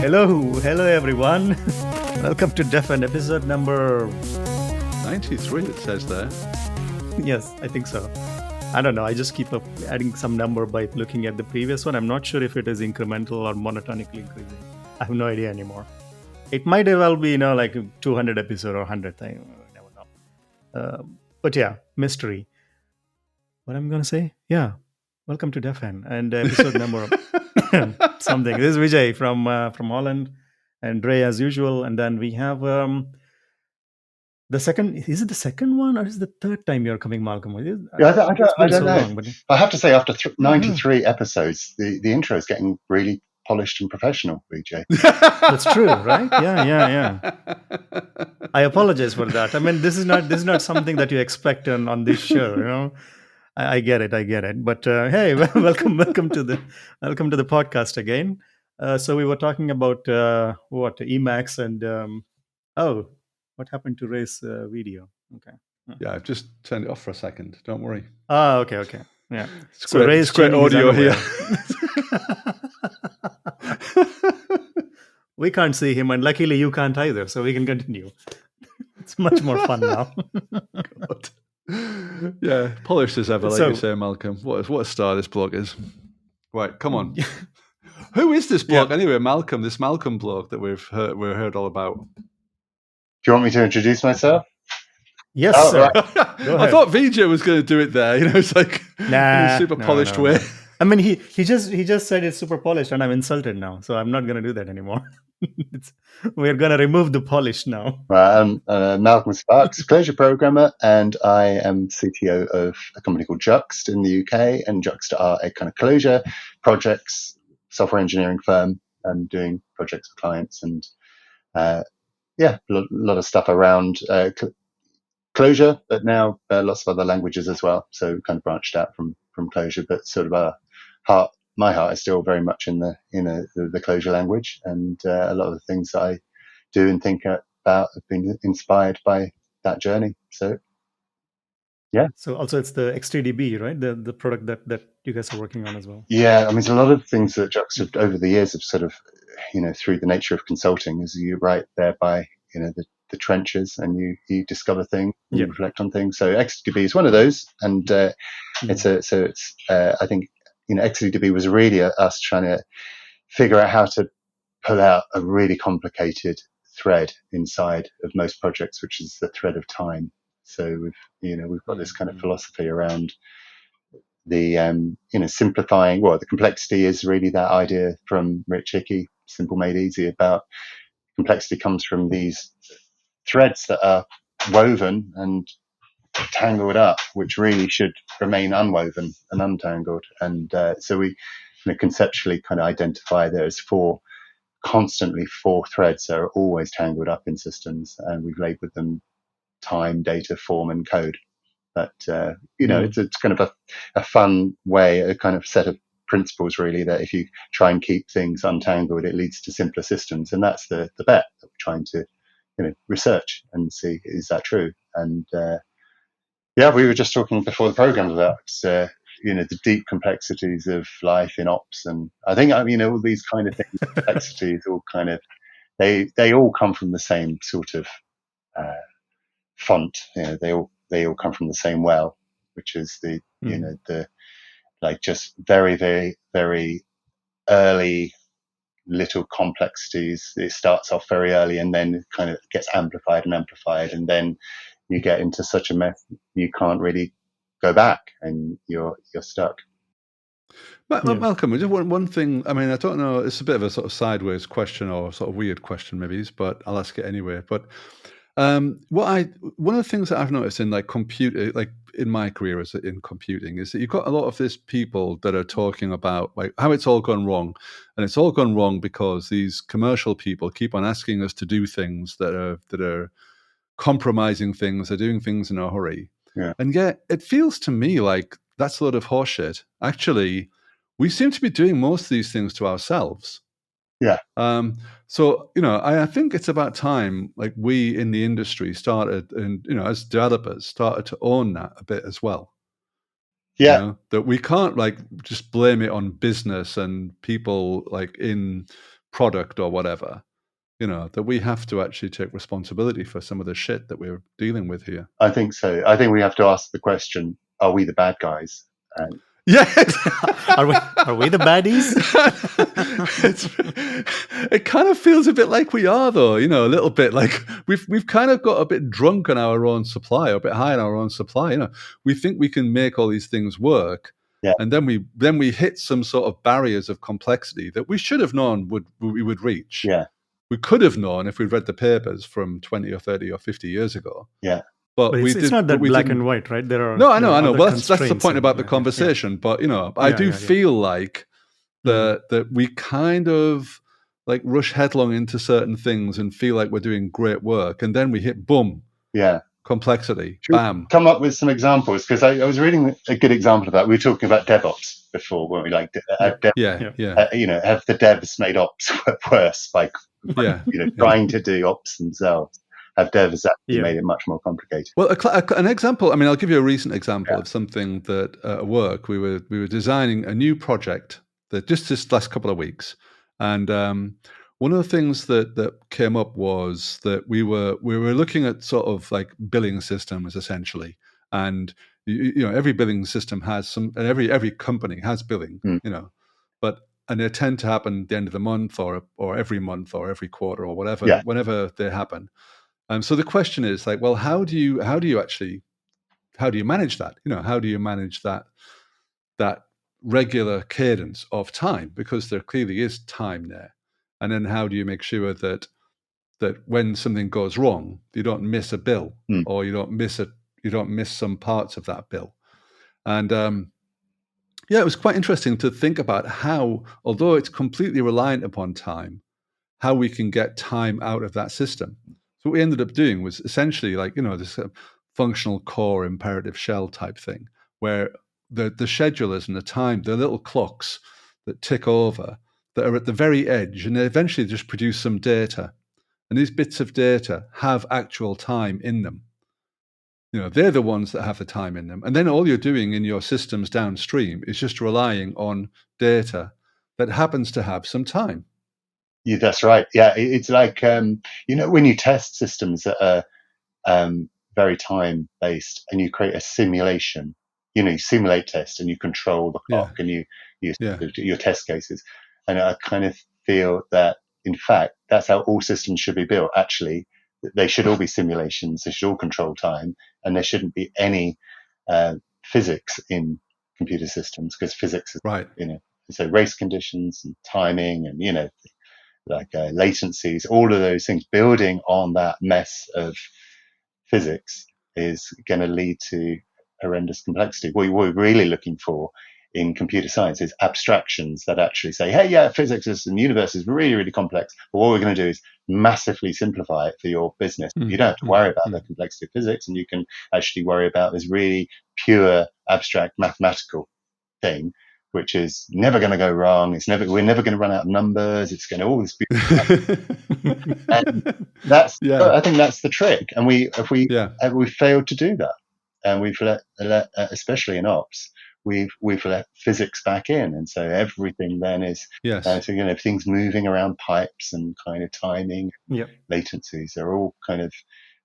Hello everyone. Welcome to Defen episode number 93 it says there. Yes, I think so. I don't know. I just keep adding some number by looking at the previous one. I'm not sure if it is incremental or monotonically increasing. I have no idea anymore. It might well be, like 200 episode or 100th. I never know. But yeah, mystery. What I'm gonna say? Yeah. Welcome to Defen and episode number something. This is Vijay from Holland, and Ray as usual. And then we have the second. Is it the second one or is it the third time you're coming, Malcolm? Yeah, I don't know. Long, but I have to say, after 93 episodes, the intro is getting really polished and professional, BJ. That's true, right? Yeah. I apologize for that. I mean, this is not something that you expect on this show. I get it. But hey, welcome to the podcast again. So we were talking about Emacs and what happened to Ray's video? Okay. Yeah, I've just turned it off for a second. Don't worry. Okay. Yeah. So Ray's great audio here. We can't see him, and luckily you can't either, so we can continue. It's much more fun now. God. Yeah, polished as ever, like you say, Malcolm. What a star this bloke is. Right, come on. Who is this bloke anyway, Malcolm? This Malcolm bloke that we've heard all about. Do you want me to introduce myself? Yes, sir. Right. I thought VJ was going to do it there. It's like in a super polished way. I mean, he just said it's super polished, and I'm insulted now, so I'm not going to do that anymore. We're going to remove the polish now. I'm Malcolm Sparks, Clojure programmer, and I am CTO of a company called Juxt in the UK. And Juxt are a kind of Clojure projects, software engineering firm, and doing projects for clients, and a lot of stuff around Clojure, but now lots of other languages as well. So kind of branched out from Clojure, but sort of my heart is still very much in the Clojure language, and a lot of the things that I do and think about have been inspired by that journey. So, yeah. So also it's the XTDB, right? The product that you guys are working on as well. Yeah, I mean, there's a lot of things that Juxt over the years have sort of, through the nature of consulting, is you write there by, the trenches, and you discover things, you reflect on things. So XTDB is one of those, and it's I think XTDB was really us trying to figure out how to pull out a really complicated thread inside of most projects, which is the thread of time. So we've got this kind of philosophy around the simplifying. Well, the complexity is really that idea from Rich Hickey, Simple Made Easy, about complexity comes from these threads that are woven and tangled up, which really should remain unwoven and untangled. And so we conceptually kind of identify there as constantly four threads that are always tangled up in systems, and we've labeled them time, data, form, and code. But it's kind of a fun way, a kind of set of principles really, that if you try and keep things untangled, it leads to simpler systems. And that's the bet that we're trying to research and see, is that true? And we were just talking before the program about the deep complexities of life in ops, and I think all these kind of things, complexities, all kind of they all come from the same sort of font. They all come from the same well, which is the like just very, very, very early little complexities. It starts off very early and then kind of gets amplified, and then you get into such a mess you can't really go back, and you're stuck. Malcolm, just one thing. I mean, I don't know. It's a bit of a sort of sideways question, or sort of weird question, maybe, but I'll ask it anyway. But one of the things that I've noticed in in my career in computing is that you've got a lot of these people that are talking about like how it's all gone wrong, and it's all gone wrong because these commercial people keep on asking us to do things that are compromising things. They're doing things in a hurry, and yet it feels to me like that's a lot of horseshit. Actually, we seem to be doing most of these things to ourselves. Yeah. So, I think it's about time, like we in the industry started, and, as developers started to own that a bit as well. Yeah. That we can't like just blame it on business and people like in product or whatever, that we have to actually take responsibility for some of the shit that we're dealing with here. I think so. I think we have to ask the question: are we the bad guys? Yeah, are we the baddies? It kind of feels a bit like we are, though. A little bit like we've kind of got a bit drunk on our own supply, or a bit high on our own supply. We think we can make all these things work, and then we hit some sort of barriers of complexity that we should have known we would reach. Yeah, we could have known if we'd read the papers from 20 or 30 or 50 years ago. Yeah. But it's not that black and white, right? There are I know. Well, that's the point about the conversation. Yeah. But I do feel like that we kind of like rush headlong into certain things and feel like we're doing great work, and then we hit boom. Yeah. Complexity. Should bam. Come up with some examples, because I was reading a good example of that. We were talking about DevOps before, weren't we? Like, have the devs made ops worse by trying to do ops themselves? Have devs actually made it much more complicated? Well, an example. I mean, I'll give you a recent example of something that at work we were designing a new project that just this last couple of weeks, and one of the things that came up was that we were looking at sort of like billing systems essentially, and every billing system has some, and every company has billing, and they tend to happen at the end of the month or every month or every quarter or whatever, whenever they happen. So the question is like, well, how do you manage that? How do you manage that regular cadence of time? Because there clearly is time there. And then how do you make sure that when something goes wrong, you don't miss a bill or you don't miss some parts of that bill? And it was quite interesting to think about how, although it's completely reliant upon time, how we can get time out of that system. So what we ended up doing was essentially like, this functional core imperative shell type thing, where the schedulers and the time, the little clocks that tick over, that are at the very edge, and they eventually just produce some data. And these bits of data have actual time in them. They're the ones that have the time in them. And then all you're doing in your systems downstream is just relying on data that happens to have some time. Yeah, that's right. Yeah, it's like, when you test systems that are very time-based and you create a simulation, you simulate test and you control the clock and you your test cases. And I kind of feel that, in fact, that's how all systems should be built. Actually, they should all be simulations. They should all control time, and there shouldn't be any physics in computer systems, because physics is, so race conditions and timing and, like latencies, all of those things building on that mess of physics is going to lead to horrendous complexity. What we're really looking for in computer science is abstractions that actually say, hey, physics and the universe is really, really complex, but what we're going to do is massively simplify it for your business. You don't have to worry about the complexity of physics, and you can actually worry about this really pure, abstract mathematical thing, which is never going to go wrong. We're never going to run out of numbers. It's going to always be. And that's, I think that's the trick. And we failed to do that, and we've let especially in ops, we've let physics back in, and so everything then is things moving around pipes and kind of timing, latencies are all kind of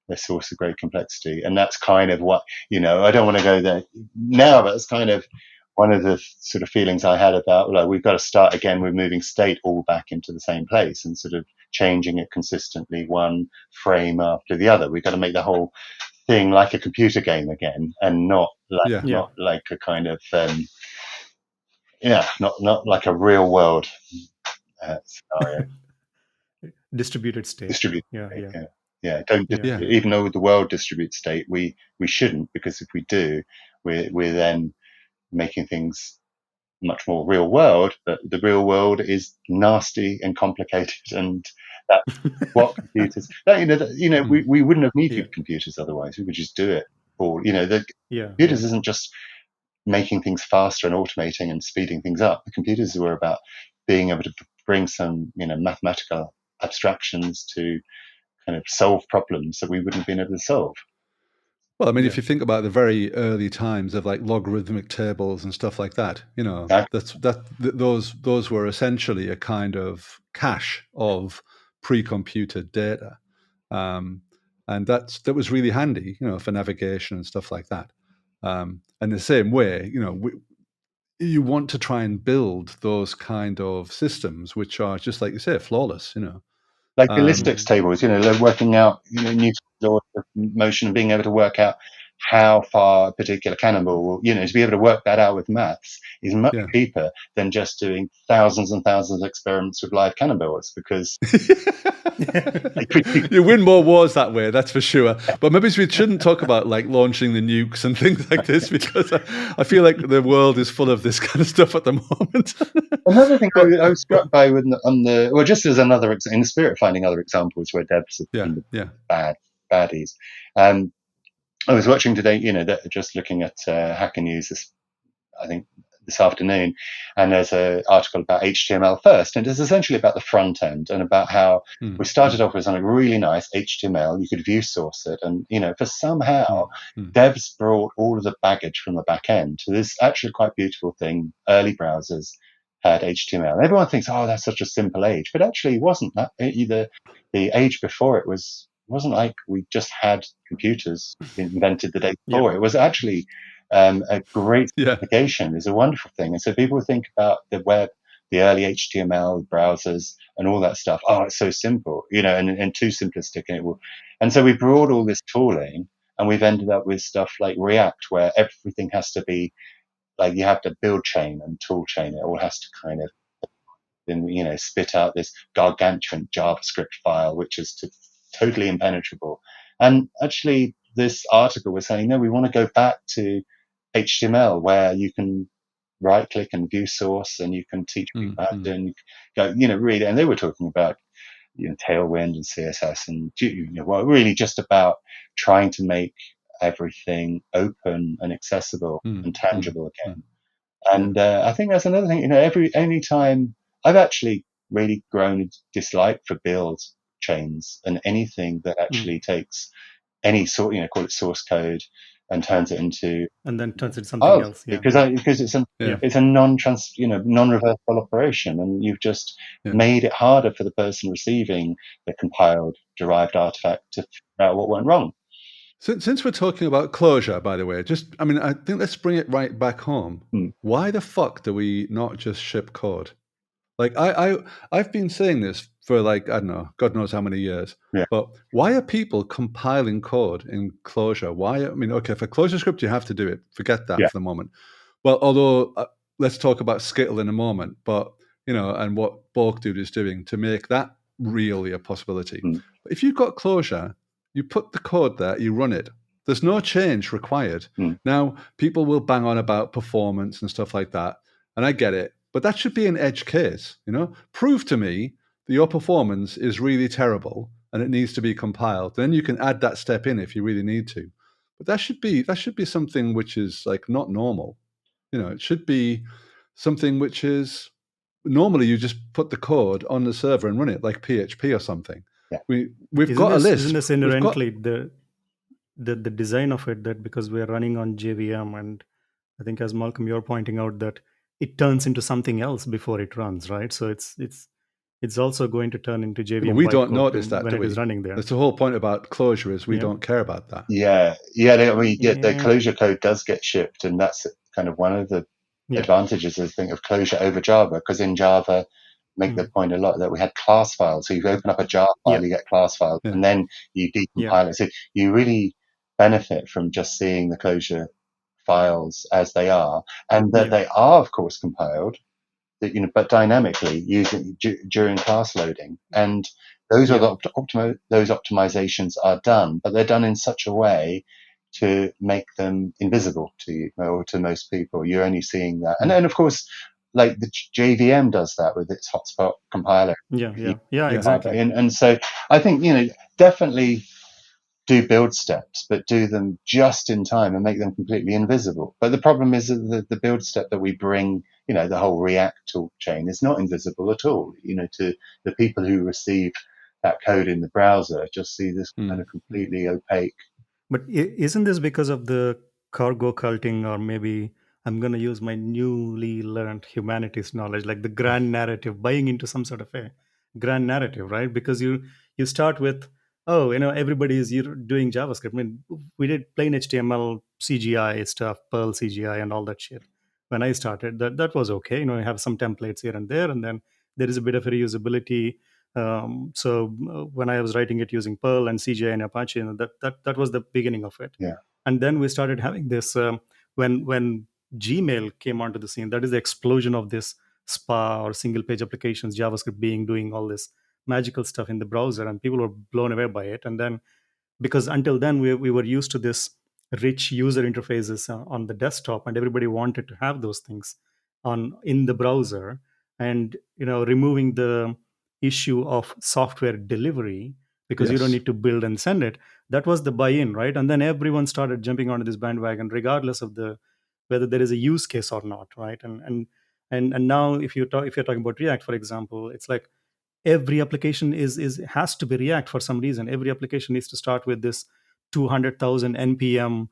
the source of great complexity. And that's kind of what I don't want to go there now, but it's kind of one of the sort of feelings I had about, we've got to start again with moving state all back into the same place and sort of changing it consistently, one frame after the other. We've got to make the whole thing like a computer game again, and not like a kind of not like a real world scenario. Distributed state. Even though the world distributes state, we shouldn't, because if we do, we're then making things much more real world, but the real world is nasty and complicated, and that's what computers we wouldn't have needed computers otherwise. We would just do it all. Computers isn't just making things faster and automating and speeding things up. The computers were about being able to bring some mathematical abstractions to kind of solve problems that we wouldn't have been able to solve. Well, I mean, Yeah. if you think about the very early times of like logarithmic tables and stuff like that, you know, those were essentially a kind of cache of pre-computed data, and that was really handy, you know, for navigation and stuff like that. And the same way, you know, you want to try and build those kind of systems which are just like you say, flawless, you know. Like ballistics tables, you know, they're working out, you know, Newton's law of motion and being able to work out how far a particular cannonball will, you know, to be able to work that out with maths is much cheaper than just doing thousands and thousands of experiments with live cannonballs, because you win more wars that way, that's for sure. But maybe we shouldn't talk about like launching the nukes and things like this, because I feel like the world is full of this kind of stuff at the moment. Another thing I was struck by well, just as another in the spirit of finding other examples where devs have been baddies. I was watching today, you know, just looking at Hacker News this afternoon, and there's an article about HTML first, and it's essentially about the front end and about how we started off with something really nice, HTML. You could view source it, and you know, for somehow devs brought all of the baggage from the back end to this actually quite beautiful thing. Early browsers had HTML, and everyone thinks, oh, that's such a simple age, but actually, it wasn't that. Either the age before it wasn't like we just had computers invented the day before. It was actually a great application. Is a wonderful thing. And so people think about the web, the early HTML browsers and all that stuff. Oh, it's so simple, you know, and too simplistic. And so we brought all this tooling, and we've ended up with stuff like React, where everything has to be like, you have to build chain and tool chain. It all has to kind of, you know, spit out this gargantuan JavaScript file, which is totally impenetrable. And actually, this article was saying, no, we want to go back to HTML, where you can right click and view source, and you can teach people how to do, and go, you know, read it. And they were talking about, you know, Tailwind and CSS, and you know, well, really just about trying to make everything open and accessible and tangible again. And I think that's another thing. You know, any time I've actually really grown a dislike for build chains and anything that actually takes any sort, you know, call it source code, and turns it into, and then turns it into something else. Because it's a non-reversible operation, and you've just made it harder for the person receiving the compiled derived artifact to figure out what went wrong. Since we're talking about Clojure, by the way, I think let's bring it right back home. Why the fuck do we not just ship code? Like I've been saying this for like, I don't know, God knows how many years. But why are people compiling code in Clojure? Okay, for ClojureScript you have to do it. Forget that for the moment. Well, although let's talk about Skittle in a moment, but you know, and what Bulkdude is doing to make that really a possibility. But if you've got Clojure, you put the code there, you run it. There's no change required. Now, people will bang on about performance and stuff like that, and I get it. But that should be an edge case, you know? Prove to me that your performance is really terrible and it needs to be compiled. Then you can add that step in if you really need to. But that should be something which is like not normal. You know, it should be something which is normally you just put the code on the server and run it like PHP or something. We've got a list. Isn't this inherently the design of it, that because we're running on JVM, and I think as Malcolm, you're pointing out that it turns into something else before it runs, right? So it's also going to turn into JVM. But we don't notice that when it is running there. That's the whole point about Clojure, is we don't care about that. The Clojure code does get shipped, and that's kind of one of the advantages, I think, of Clojure over Java, because in Java, make the point a lot that we had class files. So you open up a jar file, you get class files, and then you decompile it. So you really benefit from just seeing the Clojure files as they are, and that they are, of course, compiled, but dynamically during class loading. And those are those optimizations are done, but they're done in such a way to make them invisible to you or to most people. You're only seeing that, and then of course, like the JVM does that with its hotspot compiler. Exactly. And so I think, definitely do build steps, but do them just in time and make them completely invisible. But the problem is that the build step that we bring, the whole React tool chain is not invisible at all. To the people who receive that code in the browser, just see this kind of completely opaque But isn't this because of the cargo culting, or maybe I'm going to use my newly learned humanities knowledge, like the grand narrative, buying into some sort of a grand narrative, right? Because you start with, oh, everybody is doing JavaScript. I mean, we did plain HTML, CGI stuff, Perl CGI, and all that shit. When I started, that was okay. You have some templates here and there, and then there is a bit of reusability. So when I was writing it using Perl and CGI and Apache, that was the beginning of it. Yeah. And then we started having this when Gmail came onto the scene. That is the explosion of this SPA or single page applications, JavaScript doing all this magical stuff in the browser, and people were blown away by it. And then, because until then we were used to this rich user interfaces on the desktop, and everybody wanted to have those things on in the browser, and removing the issue of software delivery, because you don't Yes. need to build and send it. That was the buy-in, right? And then everyone started jumping onto this bandwagon, regardless of the whether there is a use case or not, right? And now, if you're talking about React, for example, it's like every application is has to be React for some reason. Every application needs to start with this 200,000 npm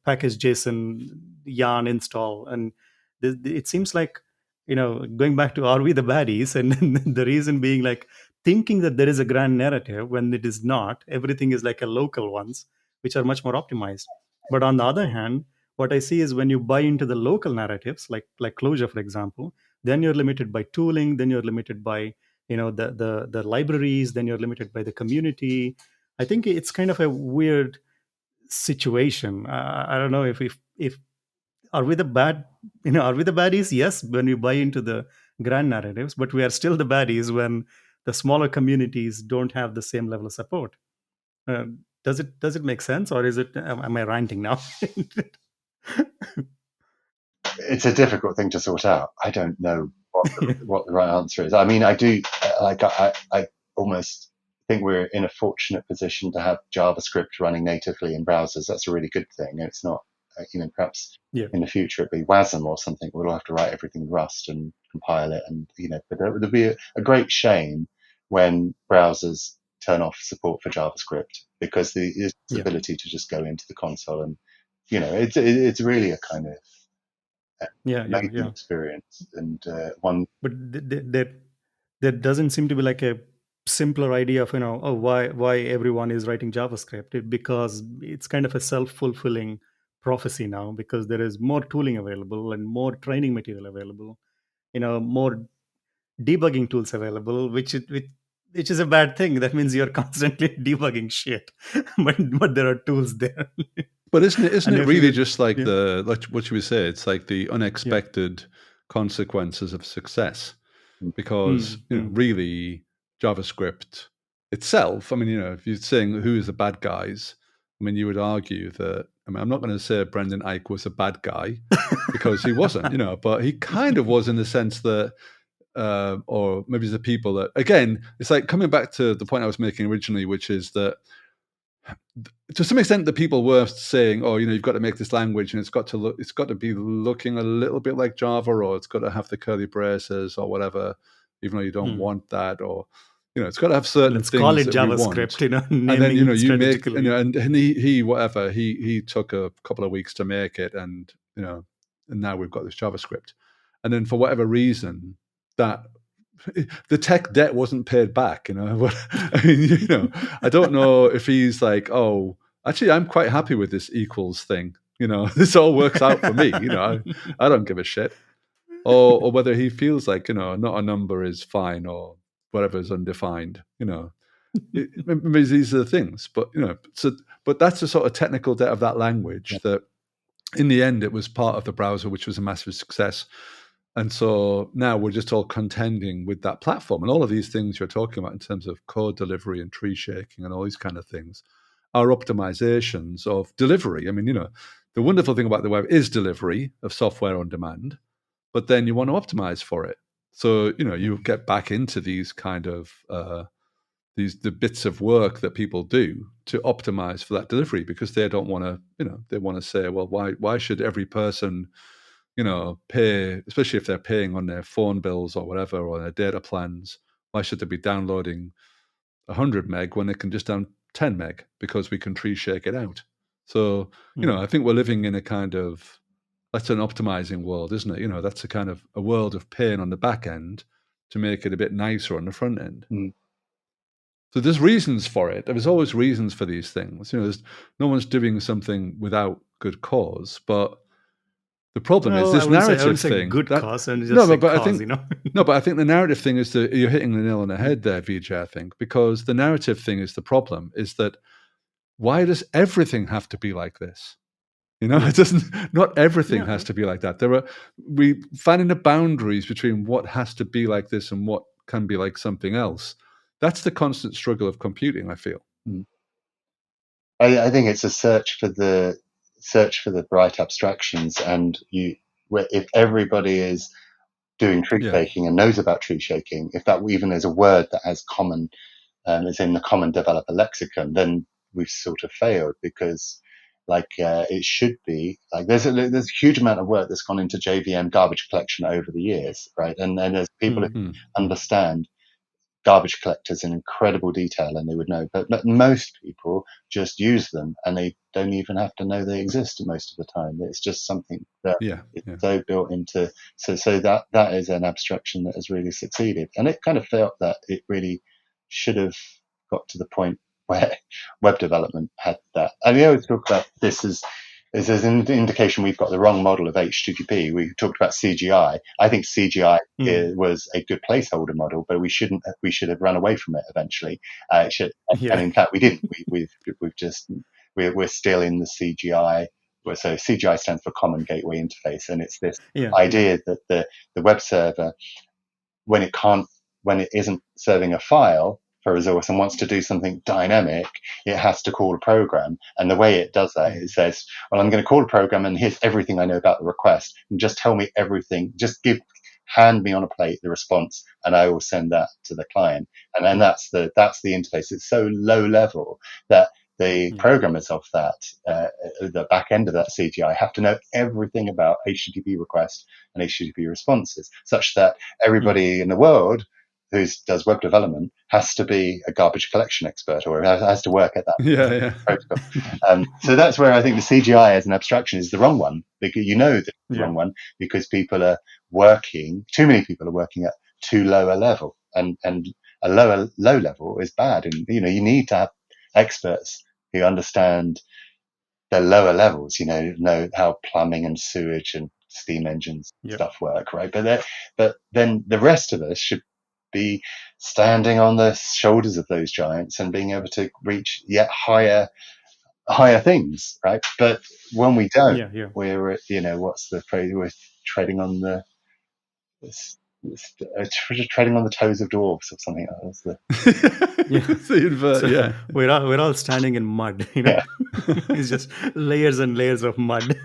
package JSON yarn install. And it seems like, going back to, are we the baddies? And the reason being, like, thinking that there is a grand narrative when it is not. Everything is like a local ones, which are much more optimized. But on the other hand, what I see is, when you buy into the local narratives, like Clojure, for example, then you're limited by tooling, then you're limited by the libraries, then you're limited by the community. I think it's kind of a weird situation. I don't know if are we the are we the baddies? Yes, when we buy into the grand narratives, but we are still the baddies when the smaller communities don't have the same level of support. uh, does it make sense, or is it, am I ranting now? It's a difficult thing to sort out. I don't know what the right answer is. I mean, I do like I almost think we're in a fortunate position to have JavaScript running natively in browsers. That's a really good thing. It's not, perhaps Yeah. in the future it'd be WASM or something. We'll have to write everything in Rust and compile it, and but there'd be a great shame when browsers turn off support for JavaScript, because the ability to just go into the console and it's really a kind of amazing experience, and one. But there doesn't seem to be like a simpler idea of why everyone is writing JavaScript. Because it's kind of a self-fulfilling prophecy now, because there is more tooling available and more training material available, more debugging tools available, which is a bad thing. That means you're constantly debugging shit, but there are tools there. But isn't it really just like what you would say? It's like the unexpected consequences of success, because really JavaScript itself. I mean, if you're saying who is the bad guys, I mean, you would argue that. I mean, I'm not going to say Brendan Eich was a bad guy, because he wasn't. But he kind of was, in the sense that. Or maybe the people that, again, it's like coming back to the point I was making originally, which is that to some extent the people were saying, oh, you've got to make this language and it's got to be looking a little bit like Java, or it's got to have the curly braces or whatever, even though you don't want that, or it's got to have certain Let's things. Call it JavaScript, and then you make, and he whatever he took a couple of weeks to make it, and and now we've got this JavaScript, and then for whatever reason that the tech debt wasn't paid back. I mean, I don't know if he's like, oh, actually, I'm quite happy with this equals thing. This all works out for me. I don't give a shit. Or whether he feels like, not a number is fine, or whatever is undefined. Maybe these are the things, but but that's the sort of technical debt of that language that, in the end, it was part of the browser, which was a massive success. And so now we're just all contending with that platform. And all of these things you're talking about in terms of code delivery and tree shaking and all these kind of things are optimizations of delivery. I mean, the wonderful thing about the web is delivery of software on demand, but then you want to optimize for it. So, you get back into these kind of the bits of work that people do to optimize for that delivery, because they don't want to, they want to say, well, why should every person pay, especially if they're paying on their phone bills or whatever, or their data plans, why should they be downloading 100 meg when they can just 10 meg because we can tree shake it out. So, I think we're living in a kind of, that's an optimizing world, isn't it? That's a kind of a world of pain on the back end to make it a bit nicer on the front end. So there's reasons for it. There's always reasons for these things. No one's doing something without good cause, but the problem is this narrative thing. Good cause and just but cause, I think no, but I think the narrative thing is that you're hitting the nail on the head there, Vijay. I think because the narrative thing is the problem. Is that why does everything have to be like this? It doesn't. Not everything has to be like that. We finding the boundaries between what has to be like this and what can be like something else. That's the constant struggle of computing, I feel. I think it's a search for the right abstractions, and if everybody is doing tree shaking and knows about tree shaking, if that even is a word that has common, is in the common developer lexicon, then we've sort of failed, because it should be like there's a huge amount of work that's gone into JVM garbage collection over the years, right? And there's people who understand garbage collectors in incredible detail, and they would know, but most people just use them and they don't even have to know they exist most of the time. It's just something that is so built into, so that is an abstraction that has really succeeded. And it kind of felt that it really should have got to the point where web development had that. And we always talk about this as an indication we've got the wrong model of HTTP. We talked about CGI. I think CGI was a good placeholder model, but we should have run away from it eventually. And in fact, we didn't. We're still in the CGI. So CGI stands for Common Gateway Interface, and it's this idea that the web server, when it isn't serving a file for a resource and wants to do something dynamic, it has to call a program. And the way it does that, it says, well, I'm going to call a program and here's everything I know about the request, and just tell me everything. Just hand me on a plate the response, and I will send that to the client. And then that's the interface. It's so low level that the programmers of that, the back end of that CGI, have to know everything about HTTP requests and HTTP responses, such that everybody in the world who does web development has to be a garbage collection expert, or has to work at that protocol. So that's where I think the CGI as an abstraction is the wrong one, because the wrong one, because too many people are working at too low a level, and a low level is bad. And you need to have experts who understand the lower levels, know how plumbing and sewage and steam engines stuff work, right? But then the rest of us should be standing on the shoulders of those giants and being able to reach yet higher things, right? But when we don't, we're what's the phrase? We're treading on the treading on the toes of dwarves or something. We're all standing in mud. It's just layers and layers of mud.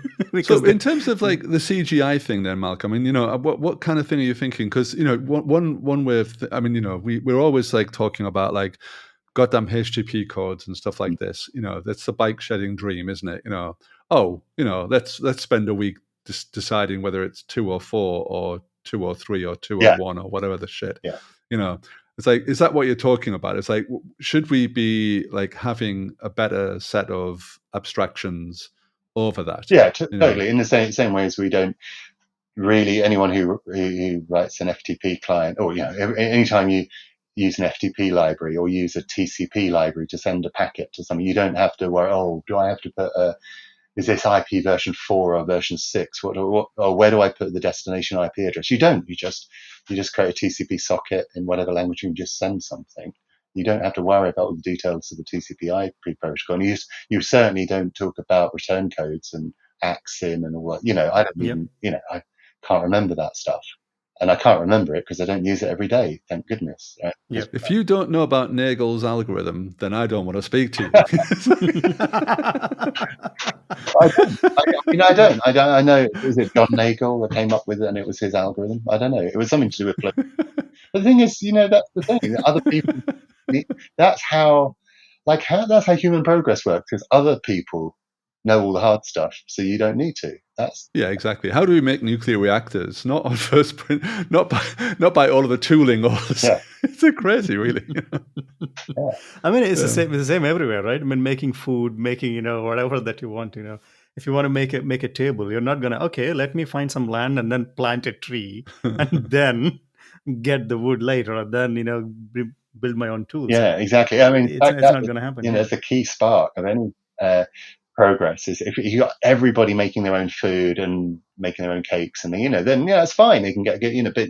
So in terms of like the CGI thing, then, Malcolm, I mean, what kind of thing are you thinking? Because one way of, we're always like talking about like goddamn HTTP codes and stuff like this. That's the bike shedding dream, isn't it? Let's spend a week deciding whether it's 2 or 4 or 2 or 3 or 2 or 1 or whatever the shit. It's like, is that what you're talking about? It's like, should we be like having a better set of abstractions over that? Totally. In the same way as we don't really, anyone who writes an FTP client, or anytime you use an FTP library or use a TCP library to send a packet to something, you don't have to worry, do I have to put is this IP version 4 or version 6? Or where do I put the destination IP address? You don't. You just create a TCP socket in whatever language, you can just send something. You don't have to worry about all the details of the TCP/IP protocol. And you certainly don't talk about return codes and AXIM and all that. I don't even, I can't remember that stuff. And I can't remember it because I don't use it every day. Thank goodness. Right? If you don't know about Nagel's algorithm, then I don't want to speak to you. I don't. I know. Was it John Nagel that came up with it, and it was his algorithm? I don't know. It was something to do with flow. But the thing is, that's the thing. Other people. That's how human progress works. Because other people know all the hard stuff, so you don't need to. That's exactly. How do we make nuclear reactors? Not on first print, not by all of the tooling. It's crazy, really. I mean, it's the same. It's the same everywhere, right? I mean, making food, making whatever that you want. If you want to make a table, you're not gonna let me find some land and then plant a tree and then get the wood later, and then build my own tools. Yeah, exactly. I mean, it's not going to happen. The key spark of any progress is if you got everybody making their own food and making their own cakes, and then it's fine. They can get but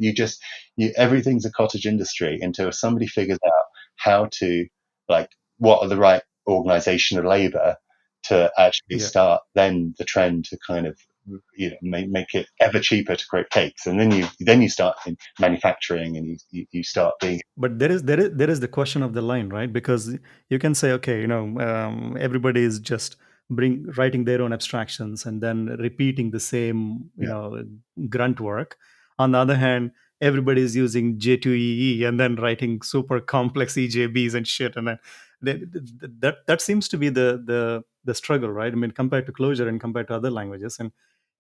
everything's a cottage industry until somebody figures out how to, like, what are the right organization of labor to actually start then the trend to kind of make it ever cheaper to create cakes, and then you start in manufacturing, and you start being. But there is the question of the line, right? Because you can say, okay, everybody is just writing their own abstractions and then repeating the same grunt work. On the other hand, everybody is using J2EE and then writing super complex EJBs and shit, and then that seems to be the struggle, right? I mean, compared to Clojure and compared to other languages. And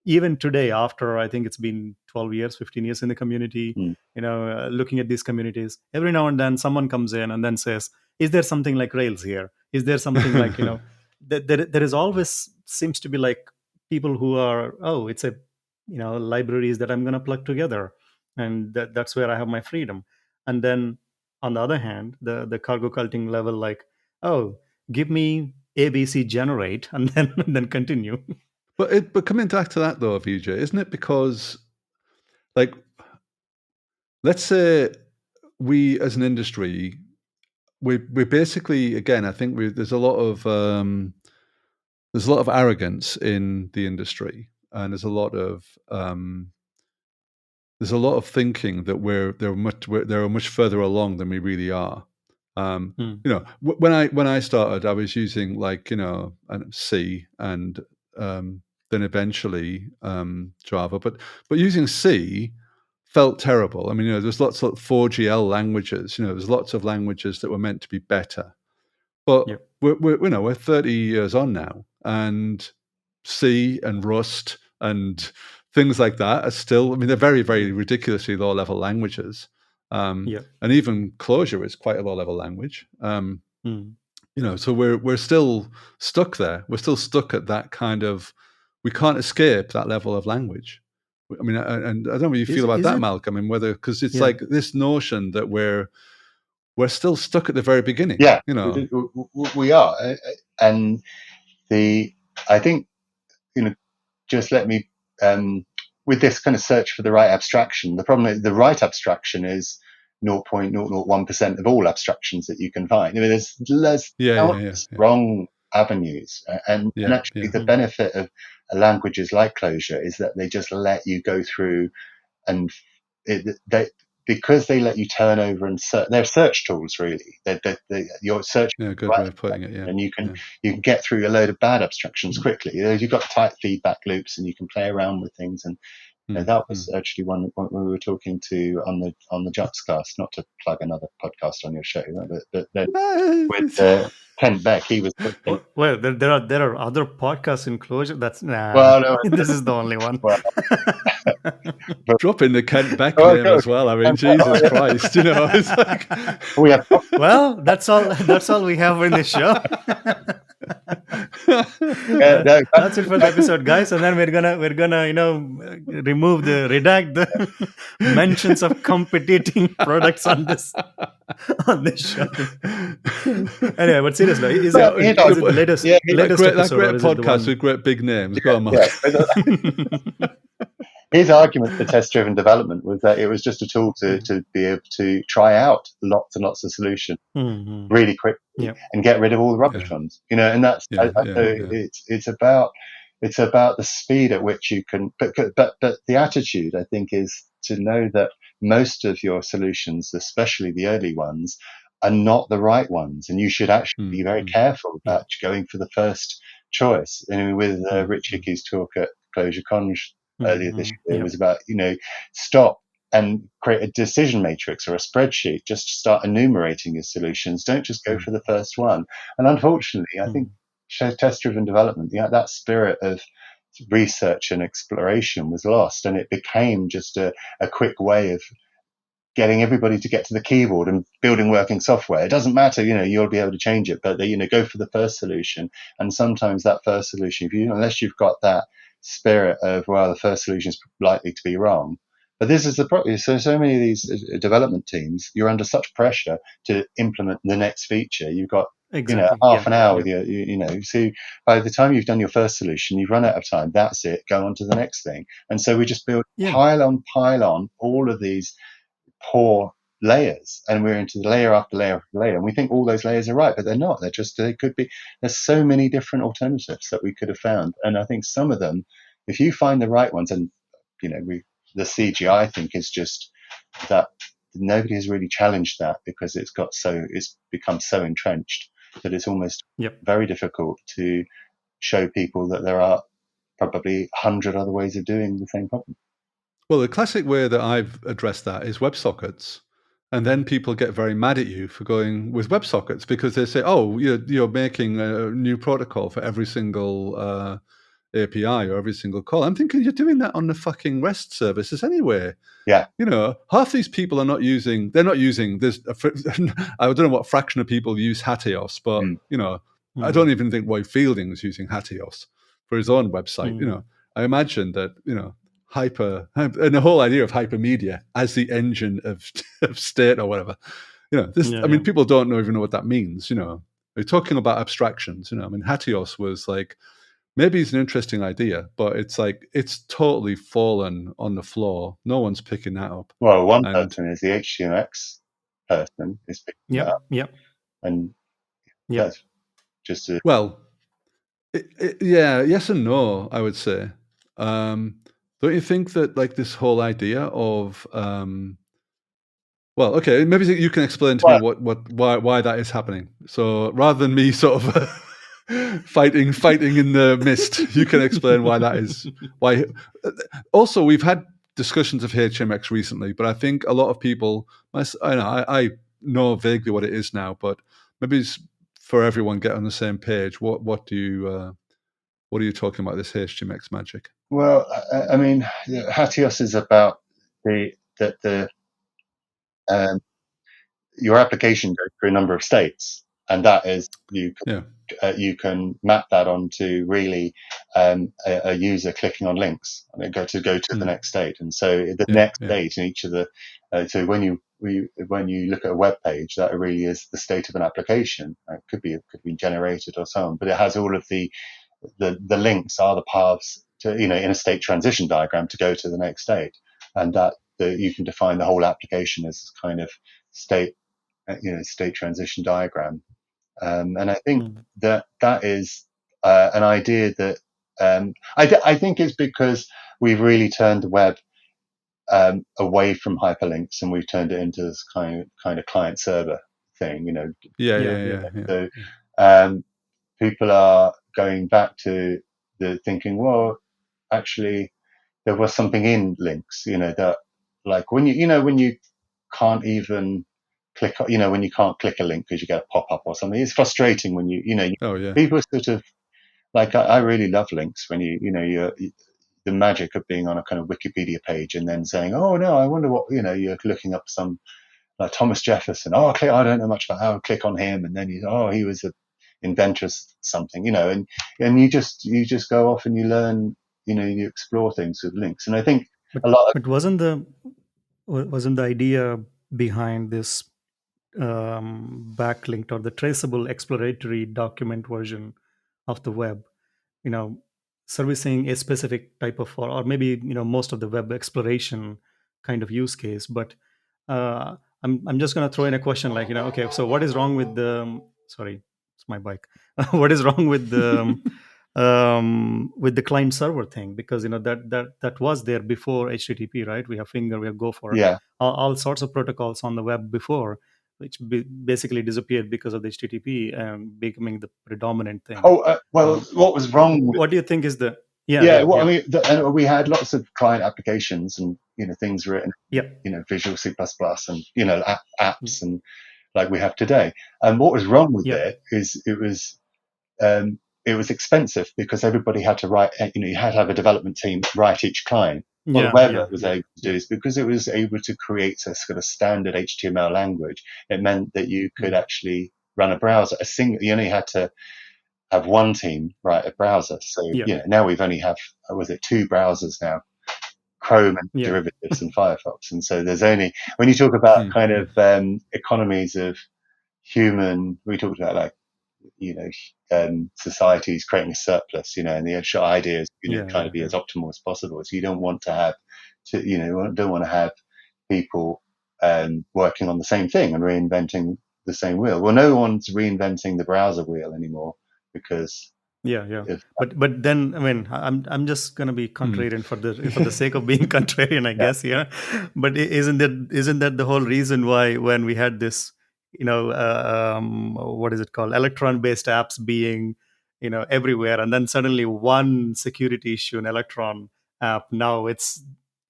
even today, after I think it's been 12 years, 15 years in the community, looking at these communities, every now and then someone comes in and then says, is there something like Rails here? Is there something like, there is always seems to be like people who are, it's a, libraries that I'm going to plug together. And that's where I have my freedom. And then on the other hand, the cargo culting level, like, give me ABC generate and then continue. But coming back to that though, Vijay, isn't it because, like, let's say we as an industry, we basically, again, I think there's a lot of arrogance in the industry, and there's a lot of thinking that they're much further along than we really are. When I started, I was using C and then eventually Java, but using C felt terrible. I mean, there's lots of 4GL languages. There's lots of languages that were meant to be better, but we're 30 years on now, and C and Rust and things like that are still. I mean, they're very, very ridiculously low-level languages. And even Clojure is quite a low-level language. So we're still stuck there. We're still stuck at that kind of. We can't escape that level of language. I mean, and I don't know what you feel about that, Malcolm. I mean, because it's like this notion that we're still stuck at the very beginning. Yeah, we are, and I think just let me with this kind of search for the right abstraction. The problem is the right abstraction is 0.001% of all abstractions that you can find. I mean, there's wrong avenues, and actually the benefit of languages like Clojure is that they just let you go through, and because they let you turn over and search. They're search tools, really. You're searching. Yeah, good way of putting it. Yeah, and you can get through a load of bad abstractions quickly. You've got tight feedback loops, and you can play around with things. And that was actually one when we were talking to on the Juxcast. Not to plug another podcast on your show, but with Kent Beck, he was. Well, there are other podcasts in Clojure. That's well, no, this is the only one. Well, drop in the Kent Beck name as well. I mean, Jesus Christ, it's like we have. Well, that's all we have in this show. That's it for the episode, guys. And then we're gonna redact the mentions of competing products on this show. Anyway, but seriously, is it the latest episode? That great podcast with great big names. Go on, Mark. His argument for test-driven development was that it was just a tool to be able to try out lots and lots of solutions really quickly and get rid of all the rubbish ones. And that's it's about the speed at which you can. But the attitude, I think, is to know that most of your solutions, especially the early ones, are not the right ones, and you should actually be very careful about going for the first choice. With Rich Hickey's talk at ClojureCon earlier this year, it was about stop and create a decision matrix or a spreadsheet. Just start enumerating your solutions. Don't just go for the first one. And unfortunately, I think test-driven development, that spirit of research and exploration was lost, and it became just a quick way of getting everybody to get to the keyboard and building working software. It doesn't matter, you'll be able to change it, but go for the first solution. And sometimes that first solution, unless you've got that spirit of, well, the first solution is likely to be wrong. But this is the problem. So many of these development teams, you're under such pressure to implement the next feature. You've got half an hour with you. So by the time you've done your first solution, you've run out of time. That's it. Go on to the next thing. And so we just build pile on all of these poor layers, and we're into the layer after layer after layer, and we think all those layers are right, but they're not. They could be. There's so many different alternatives that we could have found, and I think some of them, if you find the right ones, and the CGI, I think, is just that nobody has really challenged that, because it's become so entrenched that it's almost very difficult to show people that there are probably 100 other ways of doing the same problem. Well, the classic way that I've addressed that is WebSockets. And then people get very mad at you for going with WebSockets, because they say, oh, you're making a new protocol for every single API or every single call. I'm thinking, you're doing that on the fucking REST services anyway. Yeah. Half these people are not using, I don't know what fraction of people use Hatios, but, I don't even think Roy Fielding is using Hatios for his own website. I imagine that, and the whole idea of hypermedia as the engine of state or whatever, people don't even know what that means. We're talking about abstractions. Hatios was like, maybe it's an interesting idea, but it's totally fallen on the floor. No one's picking that up. Well, one person is the HTMX person is picking it up. Yeah. And that's just yes and no, I would say. Don't you think that this whole idea of maybe you can explain to me why that is happening. So rather than me sort of fighting in the mist, you can explain why that is. Why? Also, we've had discussions of HMX recently, but I think a lot of people, I know vaguely what it is now, but maybe it's for everyone get on the same page. What are you talking about, this HTMX magic? Well, Hatios is about your application goes through a number of states, and that is you can map that onto really a user clicking on links and go to the next state. And so the next state in each of the so when you look at a web page, that really is the state of an application. It could be generated or so on, but it has all of the links are the paths to, in a state transition diagram to go to the next state, and that you can define the whole application as this kind of state transition diagram. And I think that is an idea that I think it's because we've really turned the web away from hyperlinks, and we've turned it into this kind of client server thing. So people are going back to the thinking, well, actually, there was something in links, that like when you can't even click, when you can't click a link because you get a pop-up or something. It's frustrating when people sort of like, I really love links when you're the magic of being on a kind of Wikipedia page and then saying, oh no, I wonder what, you're looking up some like Thomas Jefferson. Oh, I don't know much about how to click on him. And then he was an inventor of something, and you just go off and you learn, you explore things with links. And I think but wasn't the idea behind this backlinked or the traceable exploratory document version of the web, servicing a specific type of, or maybe most of the web exploration kind of use case? But I'm just going to throw in a question like, okay, so what is wrong with the sorry, it's my bike. What is wrong with the with the client server thing? Because that was there before HTTP, right? We have Finger, we have Gopher, all sorts of protocols on the web before, which basically disappeared because of the HTTP and becoming the predominant thing. What was wrong? What do you think is the I mean, we had lots of client applications and things written, Visual C++ and apps and like we have today. And what was wrong with it is it was it was expensive because everybody had to write, you had to have a development team write each client. Well, Yeah, Weber yeah, was yeah, able to do is because it was able to create a sort of standard HTML language. It meant that you could actually run a browser. You only had to have one team write a browser. So yeah, now we've only have two browsers now, Chrome and yeah, derivatives and Firefox. And so there's only, when you talk about kind of economies of human, we talked about like, societies creating a surplus, and the actual idea is, trying to be as optimal as possible. So you don't want to have don't want to have people working on the same thing and reinventing the same wheel. Well, no one's reinventing the browser wheel anymore because yeah. But then, I mean, I'm just gonna be contrarian for the sake of being contrarian, I guess. Yeah. But isn't that the whole reason why when we had this, what is it called, Electron-based apps being, everywhere, and then suddenly one security issue in Electron app, now it's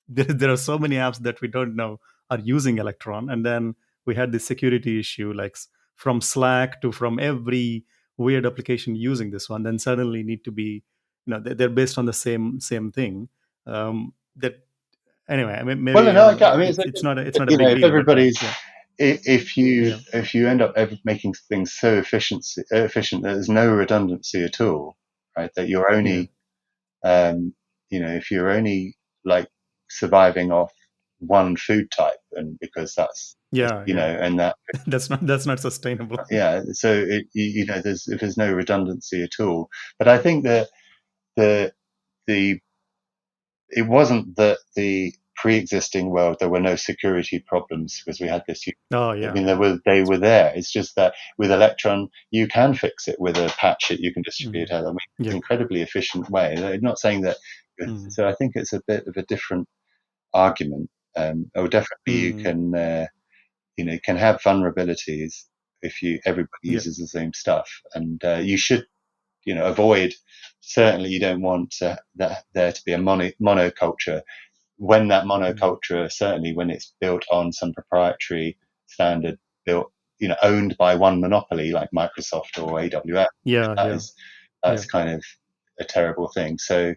there are so many apps that we don't know are using Electron, and then we had this security issue, like from Slack to from every weird application using this one, then suddenly need to be, they're based on the same thing. That Anyway, I mean, well, maybe no, I mean, it's not a big if deal. everybody's But, if you end up making things so efficient that there's no redundancy at all, right? That you're only if you're only like surviving off one food type, and because that's and that that's not sustainable. so there's no redundancy at all. But I think that it wasn't that the pre-existing world there were no security problems because we had this. Oh yeah. I mean, they were there. It's just that with Electron, you can fix it with a patch that you can distribute out. I mean, it's an incredibly efficient way. I'm not saying that. So I think it's a bit of a different argument. Or definitely you can have vulnerabilities if everybody uses the same stuff, and you should avoid. Certainly, you don't want there to be a monoculture. When that monoculture, certainly when it's built on some proprietary standard, built owned by one monopoly like Microsoft or AWS, that's kind of a terrible thing. So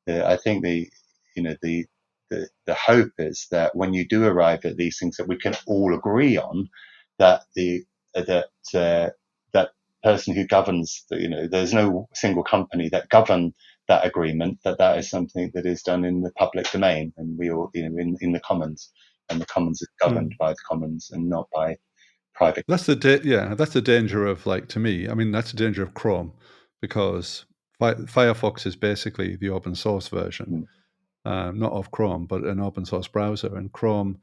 I think the hope is that when you do arrive at these things that we can all agree on, that that person who governs, there's no single company that govern that agreement, that is something that is done in the public domain, and we all, in the commons, and the commons is governed by the commons and not by private. That's the danger of, like, to me, I mean, that's the danger of Chrome, because Firefox is basically the open source version, not of Chrome, but an open source browser. And Chrome,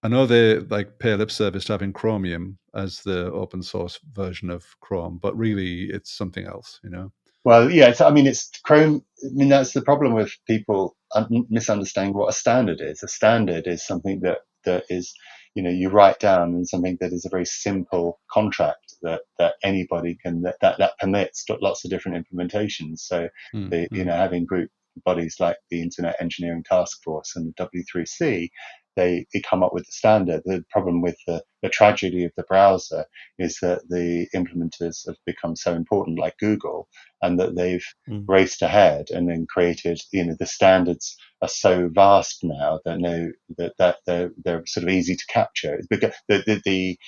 I know they like pay lip service to having Chromium as the open source version of Chrome, but really it's something else, Well, yeah, it's Chrome. I mean, that's the problem with people misunderstanding what a standard is. A standard is something that is, you write down, and something that is a very simple contract that anybody can, that permits lots of different implementations. So, having group bodies like the Internet Engineering Task Force and the W3C, they come up with the standard. The problem with the tragedy of the browser is that the implementers have become so important, like Google, and that they've raced ahead and then created, the standards are so vast now that they're sort of easy to capture. It's because the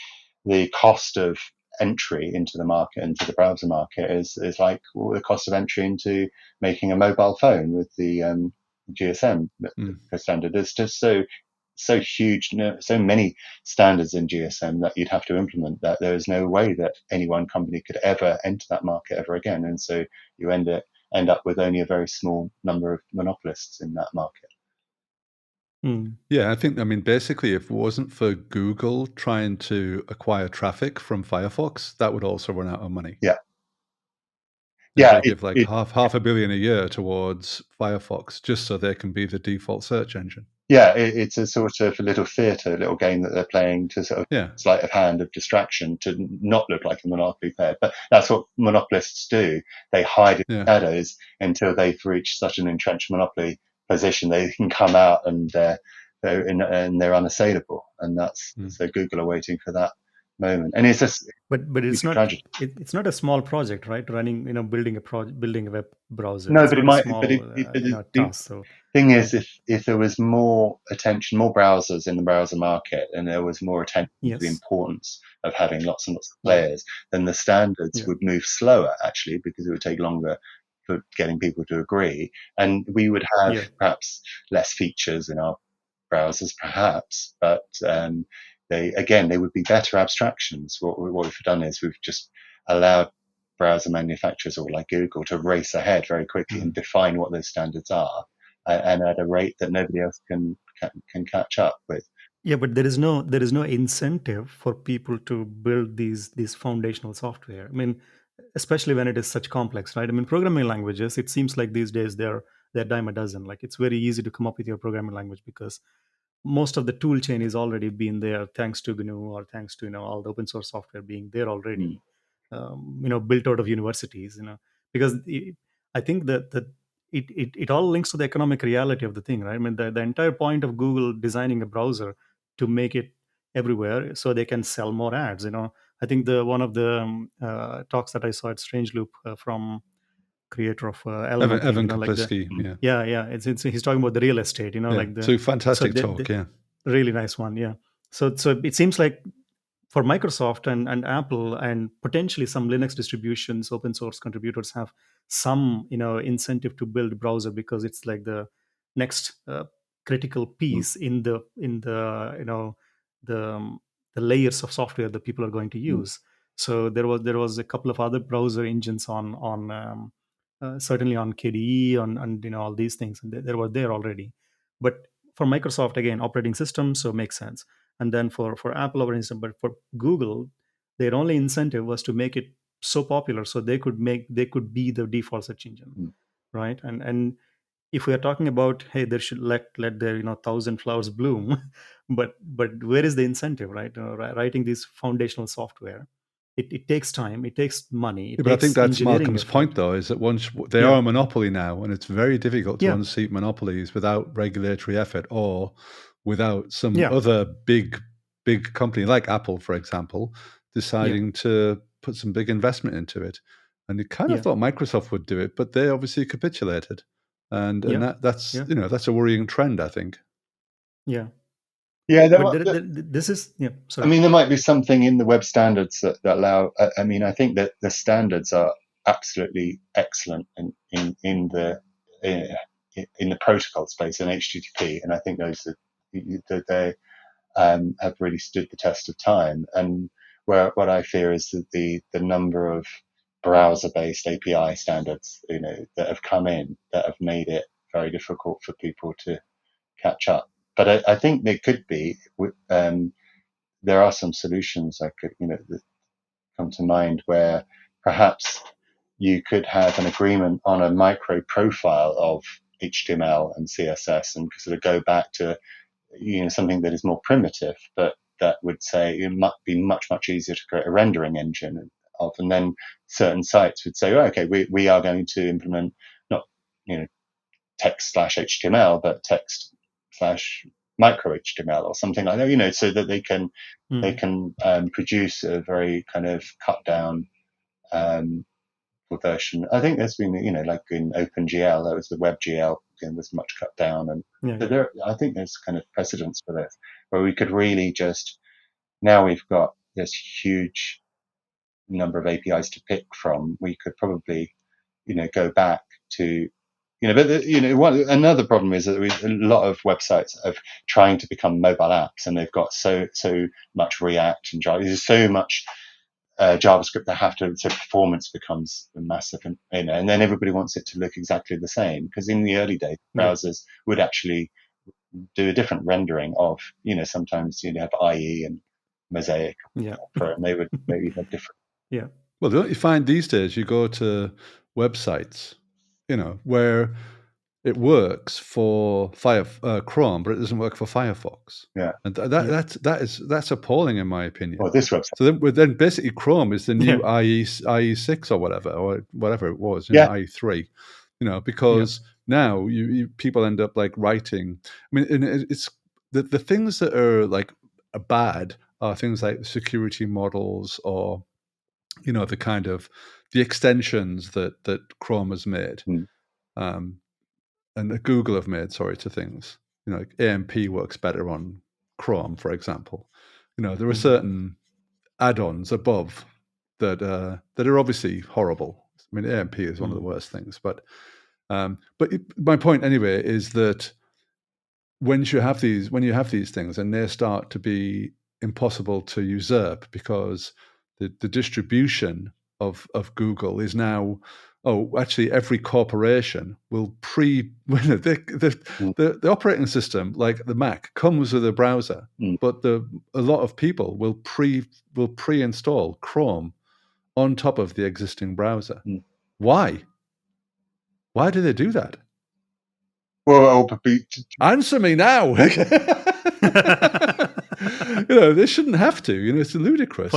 cost of entry into the market, into the browser market, is like the cost of entry into making a mobile phone with the GSM standard. It's just so huge, so many standards in GSM that you'd have to implement, that there is no way that any one company could ever enter that market ever again. And so you end up with only a very small number of monopolists in that market. Yeah, I mean, basically, if it wasn't for Google trying to acquire traffic from Firefox, that would also run out of money. Yeah. They give like half $500 million a year towards Firefox just so they can be the default search engine. Yeah, it's a sort of a little theatre, little game that they're playing to sort of sleight of hand, of distraction, to not look like a monopoly player. But that's what monopolists do. They hide in the shadows until they've reached such an entrenched monopoly position they can come out and they're unassailable. And that's so Google are waiting for that moment, and it's just but it's not tragedy. it's not a small project, right? Running, building a web browser. No, It's but it not a might. But small the task. So thing yeah. is, if there was more attention, more browsers in the browser market, and there was more attention to the Yes. importance of having lots and lots of players, then the standards Yeah. would move slower, actually, because it would take longer for getting people to agree, and we would have Yeah. perhaps less features in our browsers, perhaps, but they would be better abstractions. What we've done is we've just allowed browser manufacturers, or like Google, to race ahead very quickly and define what those standards are, and at a rate that nobody else can catch up with. Yeah, but there is no incentive for people to build these foundational software. I mean, especially when it is such complex, right? I mean, programming languages, it seems like these days they're dime a dozen. Like, it's very easy to come up with your programming language because most of the tool chain is already been there, thanks to GNU, or thanks to all the open source software being there already. Built out of universities. Because I think that it all links to the economic reality of the thing, right? I mean, the entire point of Google designing a browser to make it everywhere so they can sell more ads. I think the one of the talks that I saw at Strange Loop from creator of Elm, I think, Evan like the Kaplisky, yeah, it's he's talking about the real estate, like the so fantastic so talk, yeah. really nice one, yeah. So it seems like for Microsoft and Apple and potentially some Linux distributions, open source contributors have some incentive to build browser, because it's like the next critical piece in the the layers of software that people are going to use. So there was a couple of other browser engines on certainly on KDE, on all these things, and they were there already. But for Microsoft, again, operating system, so makes sense. And then for Apple operating system, but for Google, their only incentive was to make it so popular so they could be the default search engine, right? And if we are talking about, hey, they should let their 1,000 flowers bloom, but where is the incentive, right? Writing this foundational software, it takes time, it takes money, it But I takes think that's engineering Malcolm's effort. point, though, is that once they are a monopoly now, and it's very difficult to Yeah. unseat monopolies without regulatory effort or without some Yeah. other big company like Apple, for example, deciding to put some big investment into it. And you kind of thought Microsoft would do it, but they obviously capitulated, and that's that's a worrying trend, I think. Yeah. Yeah, this is sorry. I mean, there might be something in the web standards that allow. I mean, I think that the standards are absolutely excellent in the protocol space in HTTP, and I think those that they have really stood the test of time. And what I fear is that the number of browser-based API standards, that have come in, that have made it very difficult for people to catch up. But I think there could be. There are some solutions that come to mind where perhaps you could have an agreement on a micro profile of HTML and CSS and sort of go back to something that is more primitive, but that would say it might be much easier to create a rendering engine of, and then certain sites would say, okay, we are going to implement not text/HTML, but text/micro HTML or something like that, so that they can produce a very kind of cut down version. I think there's been, like in OpenGL, there was the WebGL, was much cut down, and so I think there's kind of precedence for this, where we could really just, now we've got this huge number of APIs to pick from, we could probably, go back to, but another problem is that a lot of websites are trying to become mobile apps, and they've got so much React and Java. There's so much JavaScript that have to, so performance becomes massive, and then everybody wants it to look exactly the same, because in the early days, browsers would actually do a different rendering of, sometimes have IE and Mosaic, and they would maybe have different. Yeah. Well, don't you find these days you go to websites, where it works for Chrome, but it doesn't work for Firefox. Yeah, and that's appalling in my opinion. Well, this website. So then basically Chrome is the new IE6 or whatever it was, IE3. Because now people end up like writing. I mean, it's the things that are like bad are things like security models, or the kind of the extensions that Chrome has made, and that Google have made, to things. Like AMP works better on Chrome, for example. There are certain add-ons above that are obviously horrible. I mean, AMP is one of the worst things, but my point anyway is that when you have these things and they start to be impossible to usurp, because the distribution of Google is now, actually every corporation will the operating system, like the Mac, comes with a browser, but a lot of people will pre-install Chrome on top of the existing browser. Why do they do that? Well, answer me now. They shouldn't have to. It's ludicrous.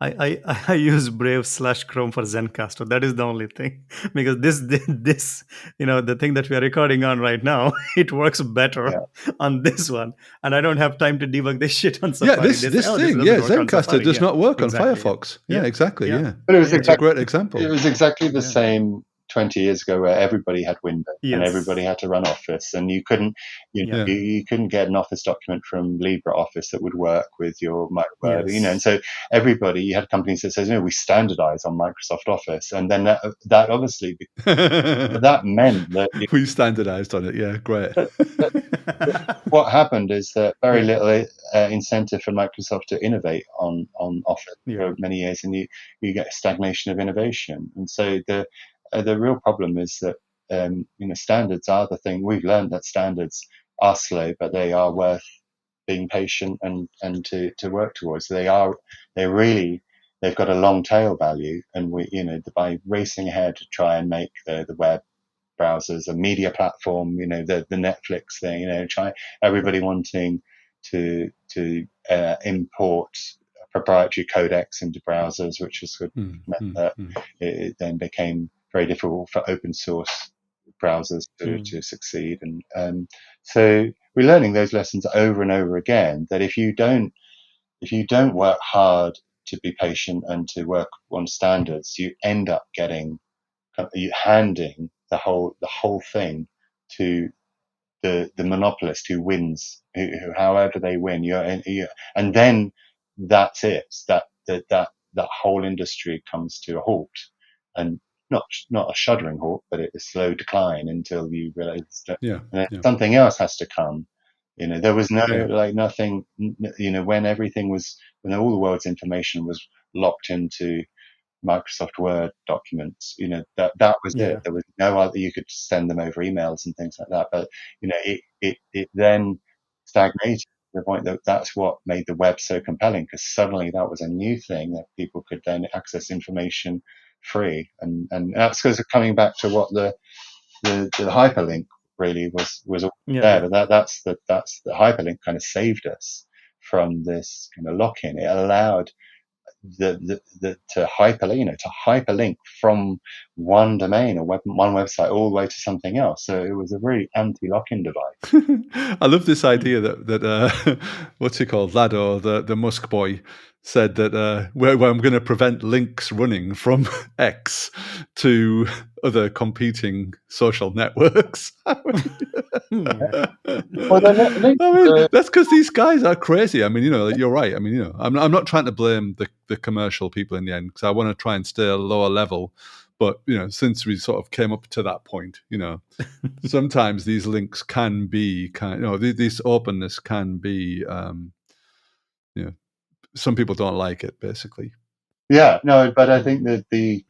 I use Brave/Chrome for Zencaster. That is the only thing, because this the thing that we are recording on right now, it works better on this one, and I don't have time to debug this shit on Safari. This thing, Zencaster does not work on Firefox. Yeah, exactly. Yeah, but it's a great example. It was exactly the same 20 years ago, where everybody had Windows and everybody had to run Office, and you couldn't you couldn't get an Office document from LibreOffice that would work with your Microsoft, and so you had companies that says, we standardize on Microsoft Office, and then that obviously that meant that we standardized on it. Yeah, great. What happened is that very little incentive for Microsoft to innovate on Office for many years, and you get a stagnation of innovation. And so the real problem is that standards are the thing. We've learned that standards are slow, but they are worth being patient and to work towards. They've got a long tail value, and by racing ahead to try and make the web browsers a media platform, the Netflix thing, everybody wanting to import proprietary codecs into browsers, which has meant that it then became very difficult for open source browsers to succeed. And so we're learning those lessons over and over again, that if you don't work hard to be patient and to work on standards, you end up handing the whole thing to the monopolist who wins, who however they win, and then that's it. That whole industry comes to a halt, and not a shuddering halt, but a slow decline until you realize that something else has to come. There was nothing. When when all the world's information was locked into Microsoft Word documents, that was it. There was no other. You could send them over emails and things like that, but it then stagnated to the point that that's what made the web so compelling, because suddenly that was a new thing that people could then access information free, and that's because coming back to what the hyperlink really was there. But that's the hyperlink kind of saved us from this kind of lock-in. It allowed to hyperlink from one domain or one website all the way to something else. So it was a really anti-lock-in device. I love this idea that what's he called, Lado, the Musk boy, said that where I'm going to prevent links running from X to other competing social networks. That's because these guys are crazy. I mean, you're right. I mean, I'm not trying to blame the commercial people in the end, because I want to try and stay a lower level. But since we sort of came up to that point, sometimes these links can be this openness can be, some people don't like it, basically. Yeah, no, but I think that the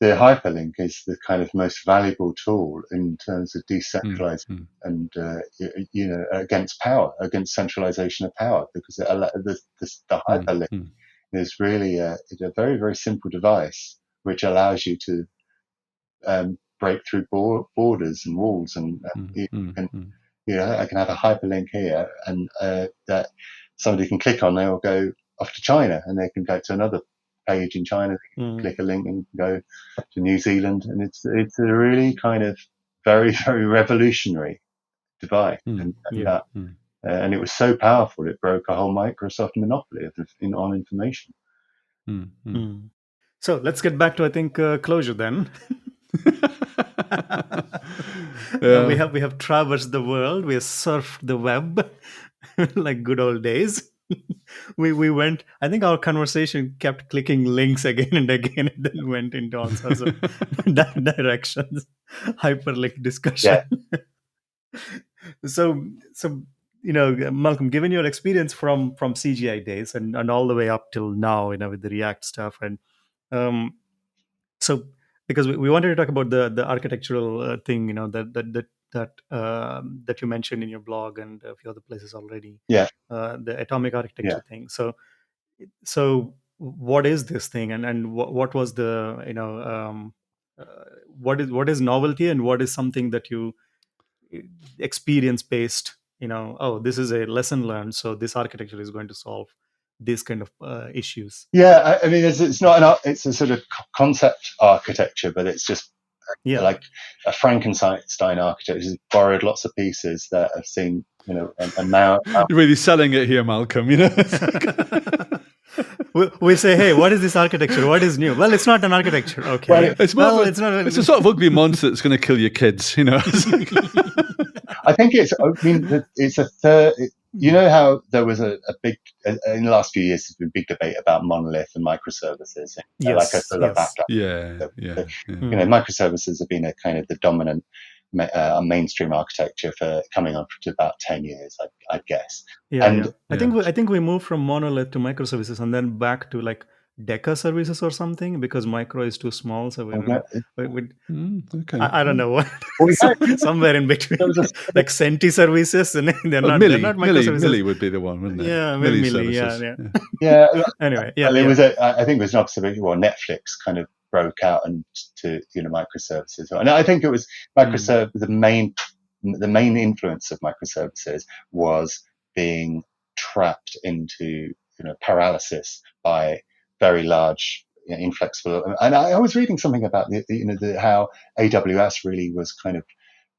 hyperlink is the kind of most valuable tool in terms of decentralizing and against centralization of power, because the hyperlink is really a very, very simple device which allows you to break through borders and walls, and I can have a hyperlink here, and that somebody can click on. They will go off to China, and they can go to another page in China. They can click a link and go to New Zealand, and it's a really kind of very, very revolutionary device, and and it was so powerful it broke a whole Microsoft monopoly on information. So let's get back to, I think, Clojure then. We have traversed the world. We have surfed the web like good old days. We went. I think our conversation kept clicking links again and again, and then went into all sorts of directions. Hyperlink discussion. Yeah. So Malcolm, given your experience from CGI days and all the way up till now, with the React stuff, and so because we wanted to talk about the architectural thing, that you mentioned in your blog and a few other places already. Yeah. The atomic architecture thing. So what is this thing, and what was the what is novelty, and what is something that you experience based, this is a lesson learned, so this architecture is going to solve these kind of issues? Yeah, I mean, it's not it's a sort of concept architecture, but it's just like a Frankenstein architecture. It's borrowed lots of pieces that I've seen, and now you're really selling it here, Malcolm. We say, hey, what is this architecture? What is new? Well, it's not an architecture. Okay. It's a sort of ugly monster that's going to kill your kids. I think it's a third. You know how there was a big, in the last few years, there's been a big debate about monolith and microservices. Yes. Like a sort of backlash. Yeah. Microservices have been a kind of the dominant mainstream architecture for coming on to about 10 years, I'd guess. I think we moved from monolith to microservices and then back to like Deca services or something, because micro is too small. So I don't know what. Somewhere in between, like Senti services, and they're not microservices. Milli would be the one, wouldn't it? Yeah, Milli. Yeah. Anyway, it was I think it was an observation. Well, Netflix kind of broke out into microservices, and I think it was microservice. The main influence of microservices was being trapped into paralysis by very large, inflexible. And I was reading something about how AWS really was kind of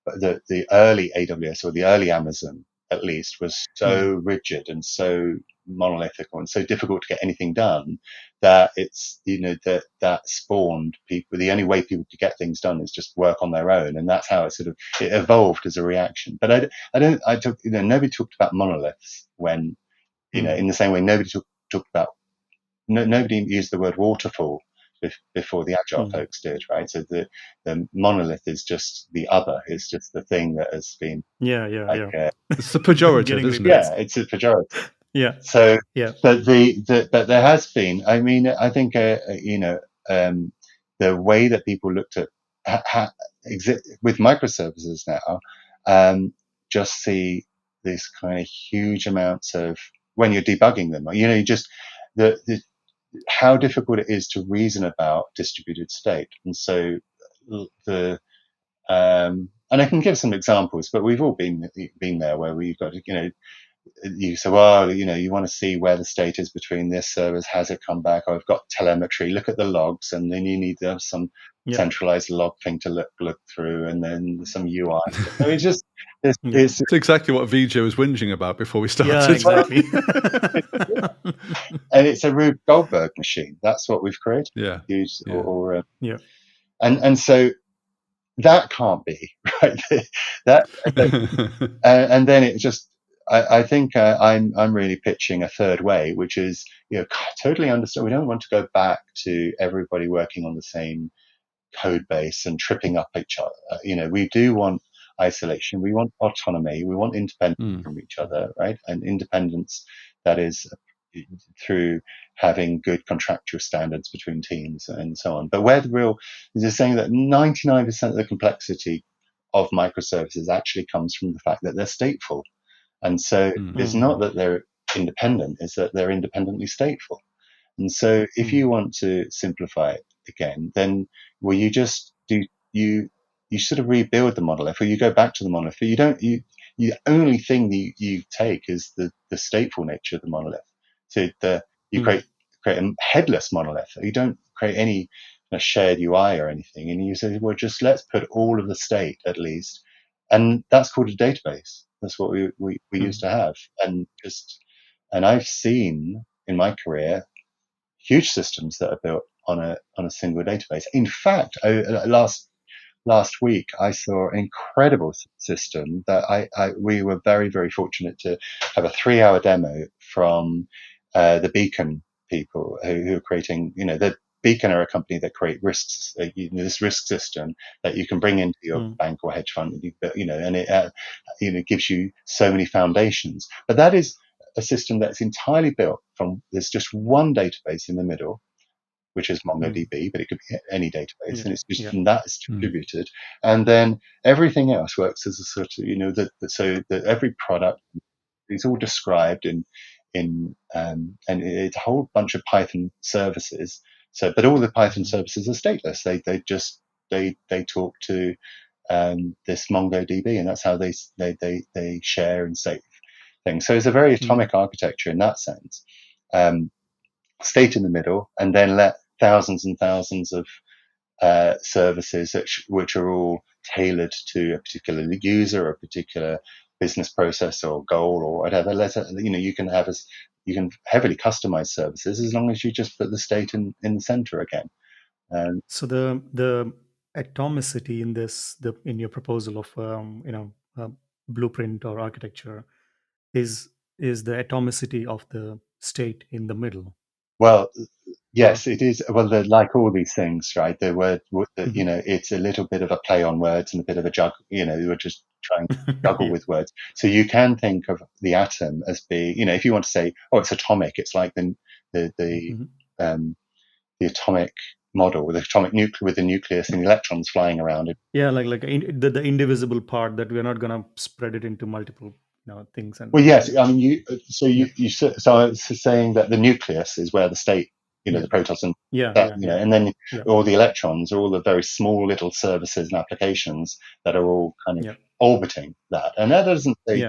the early AWS, or the early Amazon at least, was so rigid and so monolithic and so difficult to get anything done that it's that spawned people. The only way people could get things done is just work on their own, and that's how it evolved as a reaction. But nobody talked about monoliths when in the same way nobody talked about. Nobody used the word waterfall before the Agile folks did, right? So the monolith is just the other. It's just the thing that has been. It's a pejorative, isn't it? Yeah, it's a pejorative. Yeah. So but but there has been. I mean, I think the way that people looked at with microservices now, just see this kind of huge amounts of, when you're debugging them, you just how difficult it is to reason about distributed state. And so and I can give some examples, but we've all been there, where we've got you say, well, you want to see where the state is between this service, has it come back? I've got telemetry, look at the logs, and then you need to have some centralized log thing to look through, and then some UI. I mean, it's exactly what Vijay was whinging about before we started. Yeah, exactly. And it's a Rube Goldberg machine. That's what we've created. And so that can't be right. And then it just. I think I'm really pitching a third way, which is totally understand. We don't want to go back to everybody working on the same code base and tripping up each other. We do want isolation. We want autonomy. We want independence from each other, right? And independence that is through having good contractual standards between teams and so on. But where the real is saying that 99% of the complexity of microservices actually comes from the fact that they're stateful. And so it's not that they're independent, it's that they're independently stateful. And so if you want to simplify it again, then you just you sort of rebuild the monolith, or you go back to the monolith. But the only thing you take is the stateful nature of the monolith. So you create a headless monolith. You don't create any shared UI or anything. And you say, well, just let's put all of the state at least. And that's called a database. That's what we used to have. And I've seen in my career huge systems that are built on a single database. In fact, last week I saw an incredible system that we were very, very fortunate to have a 3-hour demo from the Beacon people who are creating, the Beacon are a company that create risks, this risk system that you can bring into your bank or hedge fund, and it gives you so many foundations. But that is a system that's entirely built from, there's just one database in the middle, which is MongoDB, but it could be any database, and it's just from that it's distributed, and then everything else works as a sort of, so that every product is all described and it's a whole bunch of Python services. So, but all the Python services are stateless. They talk to this MongoDB, and that's how they share and save things. So it's a very atomic architecture in that sense. State in the middle, and then let thousands and thousands of services which are all tailored to a particular user or a particular business process or goal or whatever. You can heavily customize services as long as you just put the state in the center again. So the atomicity in in your proposal of blueprint or architecture is the atomicity of the state in the middle. Well, yes, it is. Well, like all these things, right? The word, it's a little bit of a play on words and a bit of a juggle. We're just trying to juggle with words. So you can think of the atom as being, if you want to say, oh, it's atomic, it's like the atomic model with the atomic nucleus, with the nucleus and the electrons flying around it. Yeah, the indivisible part that we're not going to spread it into multiple things. And well, yes, I mean, so it's saying that the nucleus is where the state, the protons and then all the electrons are all the very small little services and applications that are all kind of orbiting that. And that doesn't say,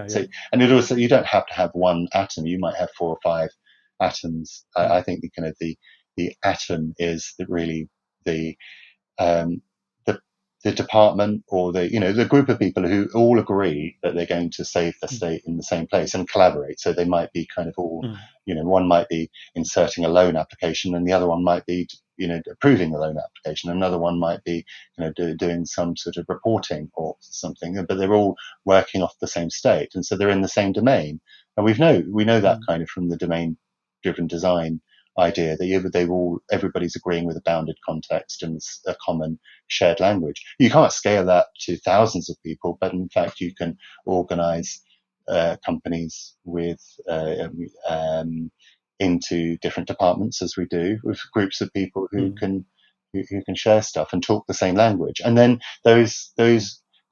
and it also, you don't have to have one atom. You might have 4 or 5 atoms. I think the atom is really the department or the group of people who all agree that they're going to save the state in the same place and collaborate. So they might be kind of all, one might be inserting a loan application and the other one might be, approving the loan application. Another one might be, doing some sort of reporting or something, but they're all working off the same state. And so they're in the same domain. And we know that kind of from the domain driven design idea that everybody's agreeing with a bounded context and a common shared language. You can't scale that to thousands of people, but in fact you can organize companies with into different departments, as we do, with groups of people who can share stuff and talk the same language. And then those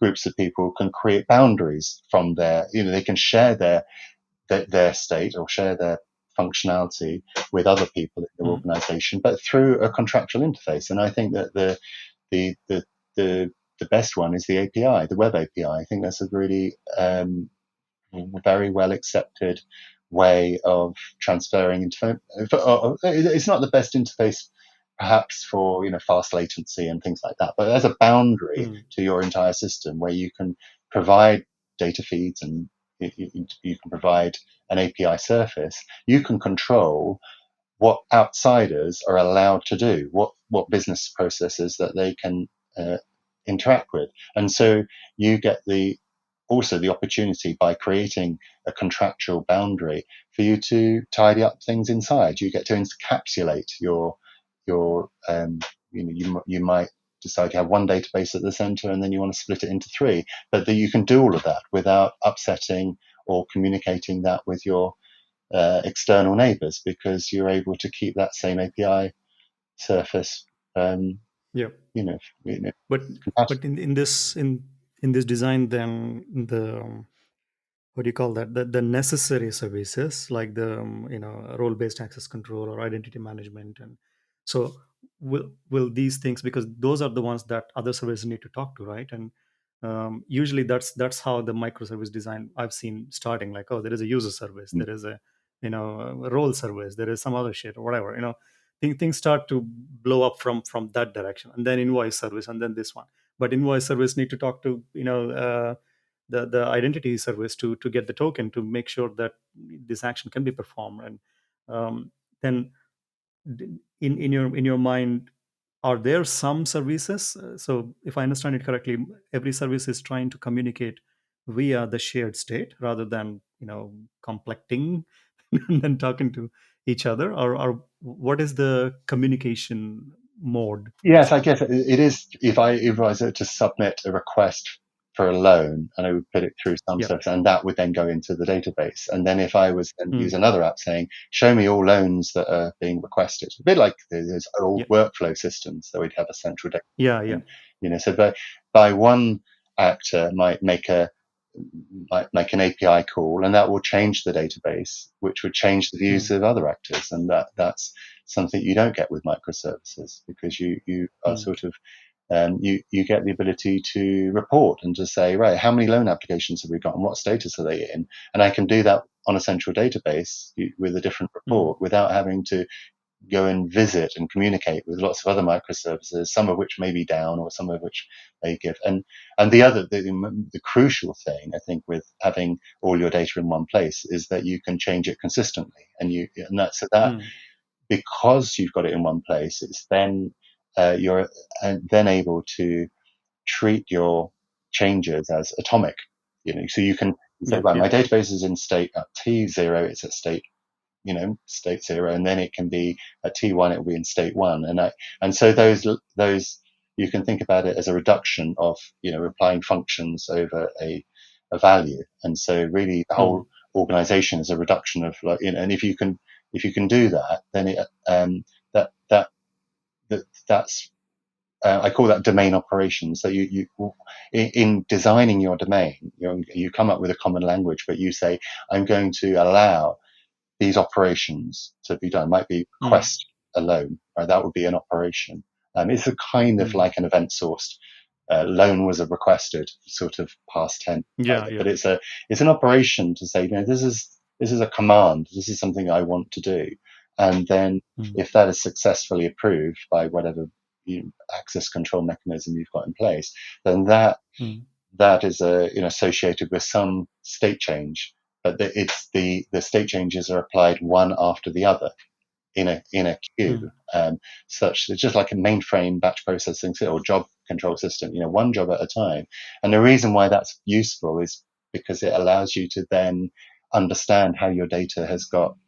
groups of people can create boundaries from there. They can share their state or share their functionality with other people in the organization, but through a contractual interface. And I think that the best one is the API, the web API. I think that's a really very well accepted way of transferring it's not the best interface perhaps for fast latency and things like that, but as a boundary to your entire system where you can provide data feeds and you can provide an API surface, you can control what outsiders are allowed to do, what business processes that they can interact with. And so you get also the opportunity by creating a contractual boundary for you to tidy up things inside. You get to encapsulate your you might decide to have one database at the center and then you want to split it into 3, but you can do all of that without upsetting or communicating that with your external neighbors, because you're able to keep that same API surface. But in this design, then what do you call that? The necessary services like the role-based access control or identity management, and so will these things, because those are the ones that other services need to talk to, right? And usually that's how the microservice design I've seen starting. Like, oh, there is a user service, there is a a role service, there is some other shit or whatever. Things start to blow up from that direction, and then invoice service, and then this one. But invoice service need to talk to the identity service to get the token to make sure that this action can be performed. And then in your mind, are there some services? So if I understand it correctly, every service is trying to communicate via the shared state rather than complecting and then talking to each other, or what is the communication mode for Yes, this? I guess it is. If I was to submit a request for a loan, and I would put it through some Yeah. service, and that would then go into the database. And then if I was then Mm. use another app saying, show me all loans that are being requested, a bit like those old workflow systems that we'd have a central database. Yeah. So by one actor might make an API call, and that will change the database, which would change the views of other actors. And that's something you don't get with microservices, because you are sort of you get the ability to report and to say, right, how many loan applications have we got and what status are they in? And I can do that on a central database with a different report without having to go and visit and communicate with lots of other microservices, some of which may be down or some of which they give. And the crucial thing, I think, with having all your data in one place is that you can change it consistently. Because you've got it in one place, it's then you're then able to treat your changes as atomic. So you can say, right, my database is in state at T0, it's at state state 0, and then it can be at T1, it will be in state 1, and so those you can think about it as a reduction of applying functions over a value. And so really the whole organization is a reduction of and if you can do that, then it that's I call that domain operations. So you in designing your domain, you come up with a common language, but you say, I'm going to allow these operations to be done. It might be request alone, right? That would be an operation. It's a kind of like an event sourced loan was a requested sort of past tense. But it's an operation to say, this is a command. This is something I want to do. And then if that is successfully approved by whatever access control mechanism you've got in place, then that is associated with some state change. But it's the state changes are applied one after the other in a queue. Such it's just like a mainframe batch processing or job control system, one job at a time. And the reason why that's useful is because it allows you to then understand how your data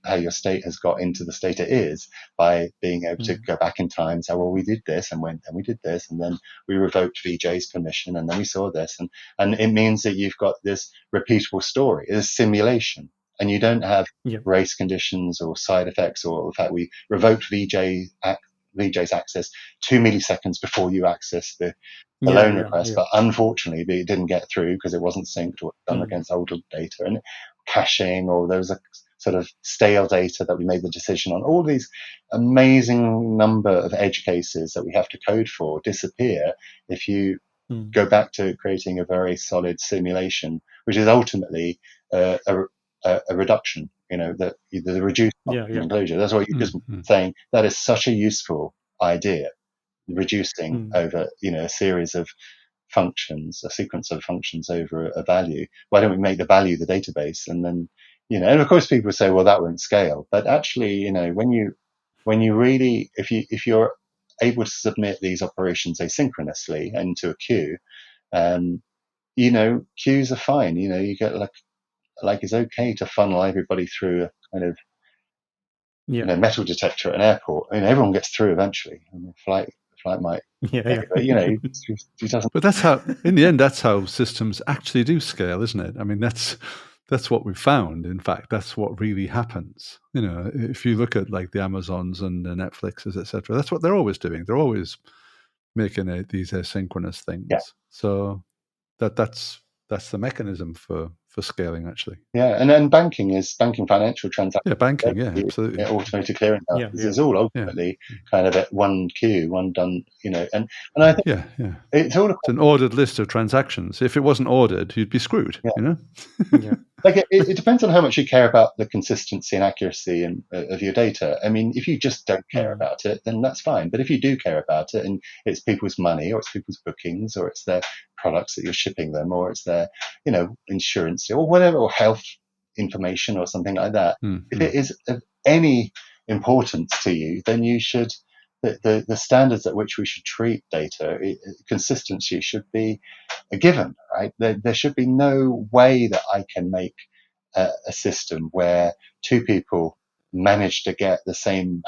how your state has got into the state it is, by being able to go back in time and say, well, we did this and we did this, and then we revoked VJ's permission, and then we saw this, and it means that you've got this repeatable story. It's simulation, and you don't have race conditions or side effects, or the fact we revoked VJ's access 2 milliseconds before you access the loan request, but unfortunately it didn't get through because it wasn't synced or done against older data, and caching, or there was a sort of stale data that we made the decision on. All these amazing number of edge cases that we have to code for disappear if you go back to creating a very solid simulation, which is ultimately a reduction, the reduced enclosure. That's what you're just saying. That is such a useful idea, reducing over a series of functions, a sequence of functions over a value. Why don't we make the value the database? And then and of course people say, well, that won't scale. But actually, when you really, if you're able to submit these operations asynchronously into a queue, queues are fine. You get like it's okay to funnel everybody through a kind of metal detector at an airport. Everyone gets through eventually. Flight might, but he doesn't. But that's how, in the end, that's how systems actually do scale, isn't it? I mean, that's what we've found. In fact, that's what really happens. If you look at like the Amazons and the Netflixes, etc., that's what they're always doing. They're always making these asynchronous things. Yeah. So that's the mechanism for scaling, actually. Yeah, and then banking financial transactions. Yeah, banking, absolutely. Automated clearing houses is all ultimately kind of at one queue, one done, and I think it's all it's an ordered list of transactions. If it wasn't ordered, you'd be screwed, Yeah. like it depends on how much you care about the consistency and accuracy of your data. I mean, if you just don't care about it, then that's fine. But if you do care about it, and it's people's money, or it's people's bookings, or it's their products that you're shipping them, or it's their, insurance or whatever, or health information or something like that, if it is of any importance to you, then you should. The standards at which we should treat data, consistency should be a given, right? There should be no way that I can make a system where two people manage to get the same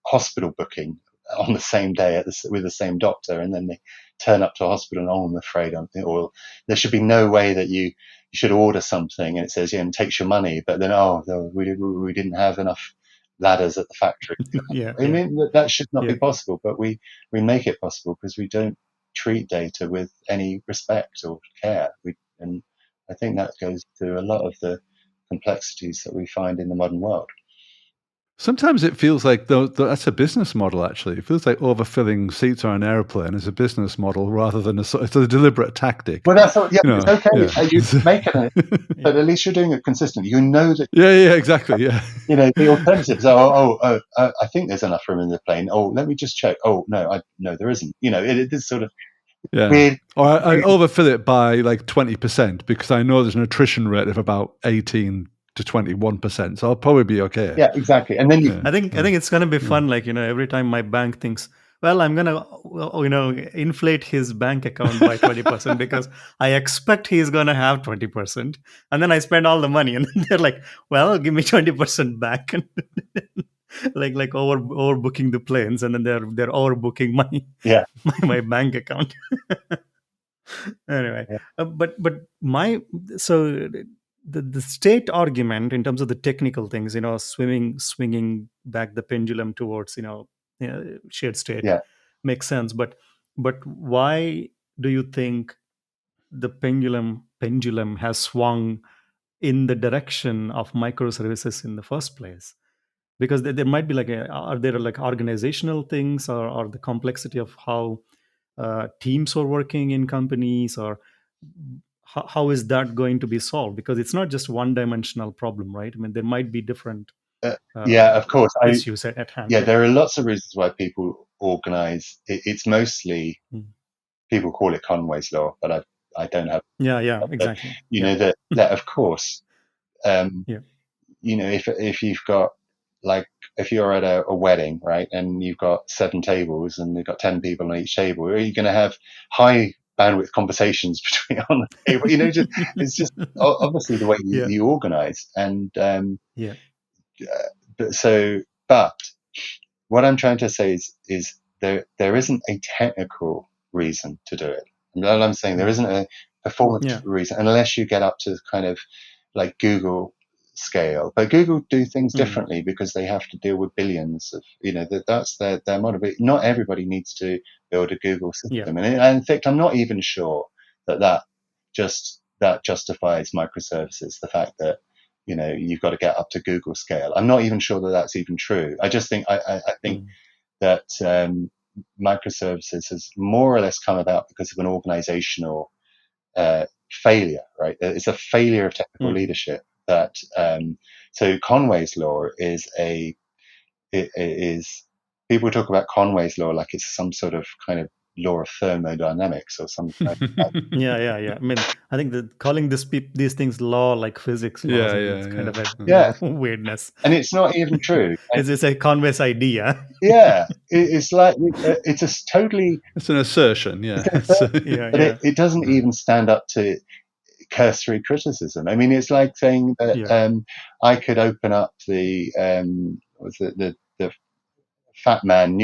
hospital booking on the same day with the same doctor, and then they turn up to a hospital and, I'm afraid, or there should be no way that you should order something and it says, and takes your money, but then, we didn't have enough ladders at the factory. I mean, that should not be possible, but we make it possible because we don't treat data with any respect or care. And I think that goes to a lot of the complexities that we find in the modern world. Sometimes it feels like that's a business model, actually. It feels like overfilling seats on an airplane is a business model rather than it's a deliberate tactic. Well, that's it's okay. Yeah. You make it, but at least you're doing it consistently. You know that. Yeah, exactly. Yeah. The alternatives are, I think there's enough room in the plane. Oh, let me just check. Oh, no, there isn't. It is sort of weird. Or I overfill it by like 20% because I know there's an attrition rate of about 18 to 21%, so I'll probably be okay. Yeah, exactly. And then I think it's gonna be fun. Like every time my bank thinks, well, I'm gonna inflate his bank account by 20% because I expect he's gonna have 20%, and then I spend all the money, and then they're like, well, give me 20% back, and like overbooking the planes, and then they're overbooking my bank account. Anyway, but the state argument in terms of the technical things, swinging back the pendulum towards shared state makes sense. But why do you think the pendulum has swung in the direction of microservices in the first place? Because there might be are there organizational things or the complexity of how teams are working in companies, or how is that going to be solved? Because it's not just one-dimensional problem, right? I mean, there might be different of course, issues at hand. Yeah, there are lots of reasons why people organize. It's mostly people call it Conway's law, but I don't have. Yeah, exactly. That of course. If you've got if you're at a wedding, right, and you've got 7 tables and you've got 10 people on each table, are you going to have high bandwidth conversations on the table? It's just obviously the way you organize. And but what I'm trying to say is there isn't a technical reason to do it. And all I'm saying, there isn't a performance reason unless you get up to kind of like Google scale. But Google do things differently because they have to deal with billions of, that's their model. But not everybody needs to build a Google system. And in fact, I'm not even sure that justifies microservices. The fact that you've got to get up to Google scale. I'm not even sure that that's even true. I just think I think that microservices has more or less come about because of an organizational failure. Right, it's a failure of technical leadership. That so Conway's law is people talk about Conway's law like it's some sort of kind of law of thermodynamics or something like that. Yeah. I mean, I think that calling these things law like physics laws, it's kind of a weirdness. And it's not even true. It's a Conway's idea. Yeah, it's like it's an assertion. But it doesn't even stand up to cursory criticism. I mean, it's like saying that I could open up the Fat Man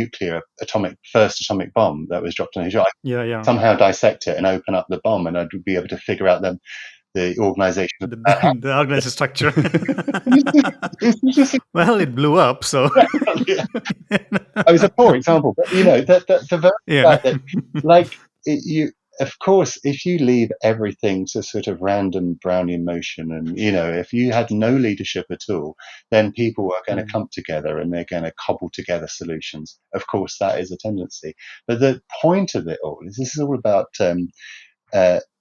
first atomic bomb that was dropped on Hiroshima. Somehow dissect it and open up the bomb, and I'd be able to figure out the organization, the organization structure. Well, it blew up, so it was a poor example, but the fact that of course, if you leave everything to sort of random Brownian motion, and if you had no leadership at all, then people are going to come together and they're going to cobble together solutions. Of course, that is a tendency. But the point of it all is this is all about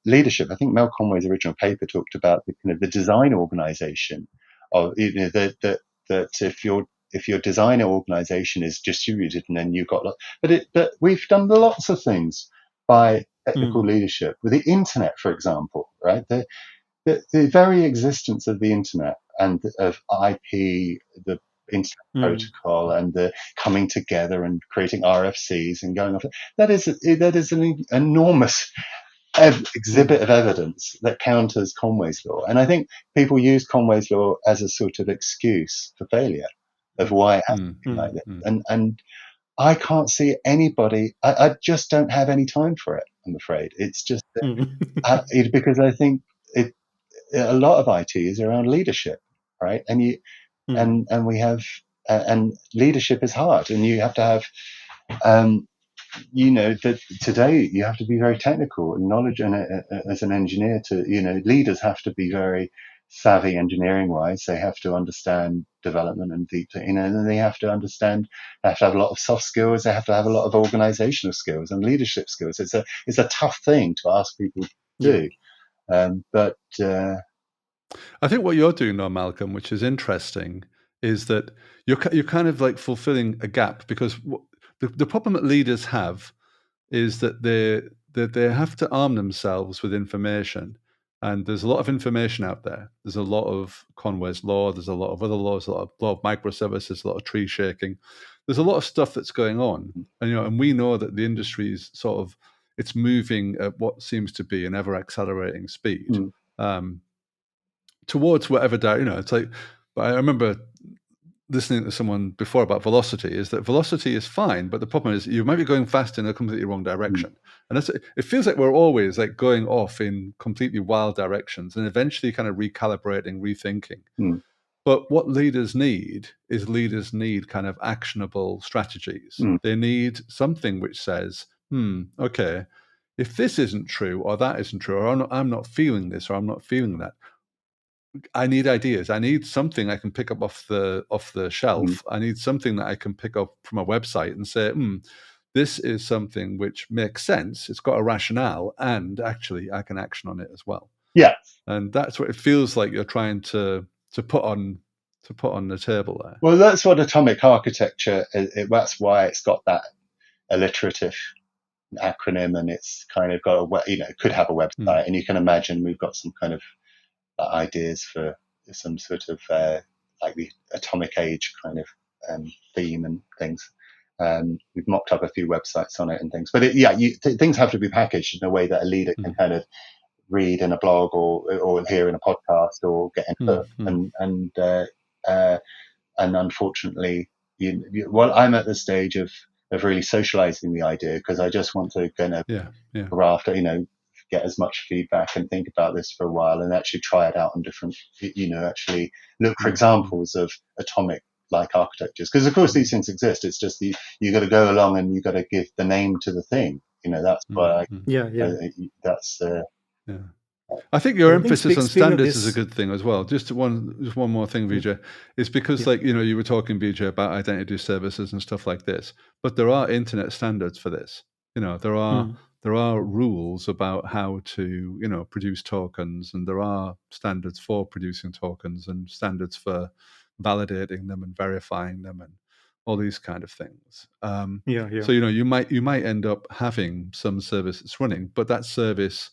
leadership. I think Mel Conway's original paper talked about the kind of the design organization of, that if your design organization is distributed and then you've got, but we've done lots of things by technical leadership with the internet, for example, right? The very existence of the internet and of IP, the internet protocol, and the coming together and creating RFCs and going off, that is an enormous exhibit of evidence that counters Conway's law. And I think people use Conway's law as a sort of excuse for failure of why it has to be like this. And I can't see anybody, I just don't have any time for it, I'm afraid. It's just because I think a lot of IT is around leadership, right? And and we have, and leadership is hard, and you have to have, that today you have to be very technical and knowledge, and as an engineer leaders have to be very savvy engineering wise. They have to understand development and deep, and they have to understand, they have to have a lot of soft skills. They have to have a lot of organizational skills and leadership skills. It's a tough thing to ask people to do. But I think what you're doing now, Malcolm, which is interesting, is that you're kind of like fulfilling a gap, because the problem that leaders have is that they have to arm themselves with information, and there's a lot of information out there. There's a lot of Conway's law. There's a lot of other laws. A lot of microservices. A lot of tree shaking. There's a lot of stuff that's going on, and we know that the industry is it's moving at what seems to be an ever accelerating speed. Towards whatever it's like. But I remember listening to someone before about velocity, is that velocity is fine, but the problem is you might be going fast in a completely wrong direction. And it feels like we're always like going off in completely wild directions and eventually kind of recalibrating, rethinking. But what leaders need kind of actionable strategies. They need something which says, okay, if this isn't true or that isn't true, or I'm not feeling this or I'm not feeling that, I need ideas. I need something I can pick up off the shelf. I need something that I can pick up from a website and say, this is something which makes sense. It's got a rationale, and actually I can action on it as well. Yeah. And that's what it feels like you're trying to put on the table there. Well, that's what atomic architecture that's why it's got that alliterative acronym, and it's kind of got it could have a website, and you can imagine we've got some kind of ideas for some sort of like the atomic age kind of theme and things. We've mocked up a few websites on it and things, but things have to be packaged in a way that a leader can kind of read in a blog or hear in a podcast or get into. And unfortunately, I'm at the stage of really socializing the idea, because I just want to kind of graft, get as much feedback and think about this for a while and actually try it out on different, actually look for examples of atomic like architectures. Because of course these things exist. It's just you got to go along and you got to give the name to the thing. That's why I think your emphasis on standards is a good thing as well. Just one more thing, Vijay, is because you were talking, Vijay, about identity services and stuff like this, but there are internet standards for this. There are rules about how to, produce tokens, and there are standards for producing tokens and standards for validating them and verifying them and all these kind of things. So, you might end up having some service that's running, but that service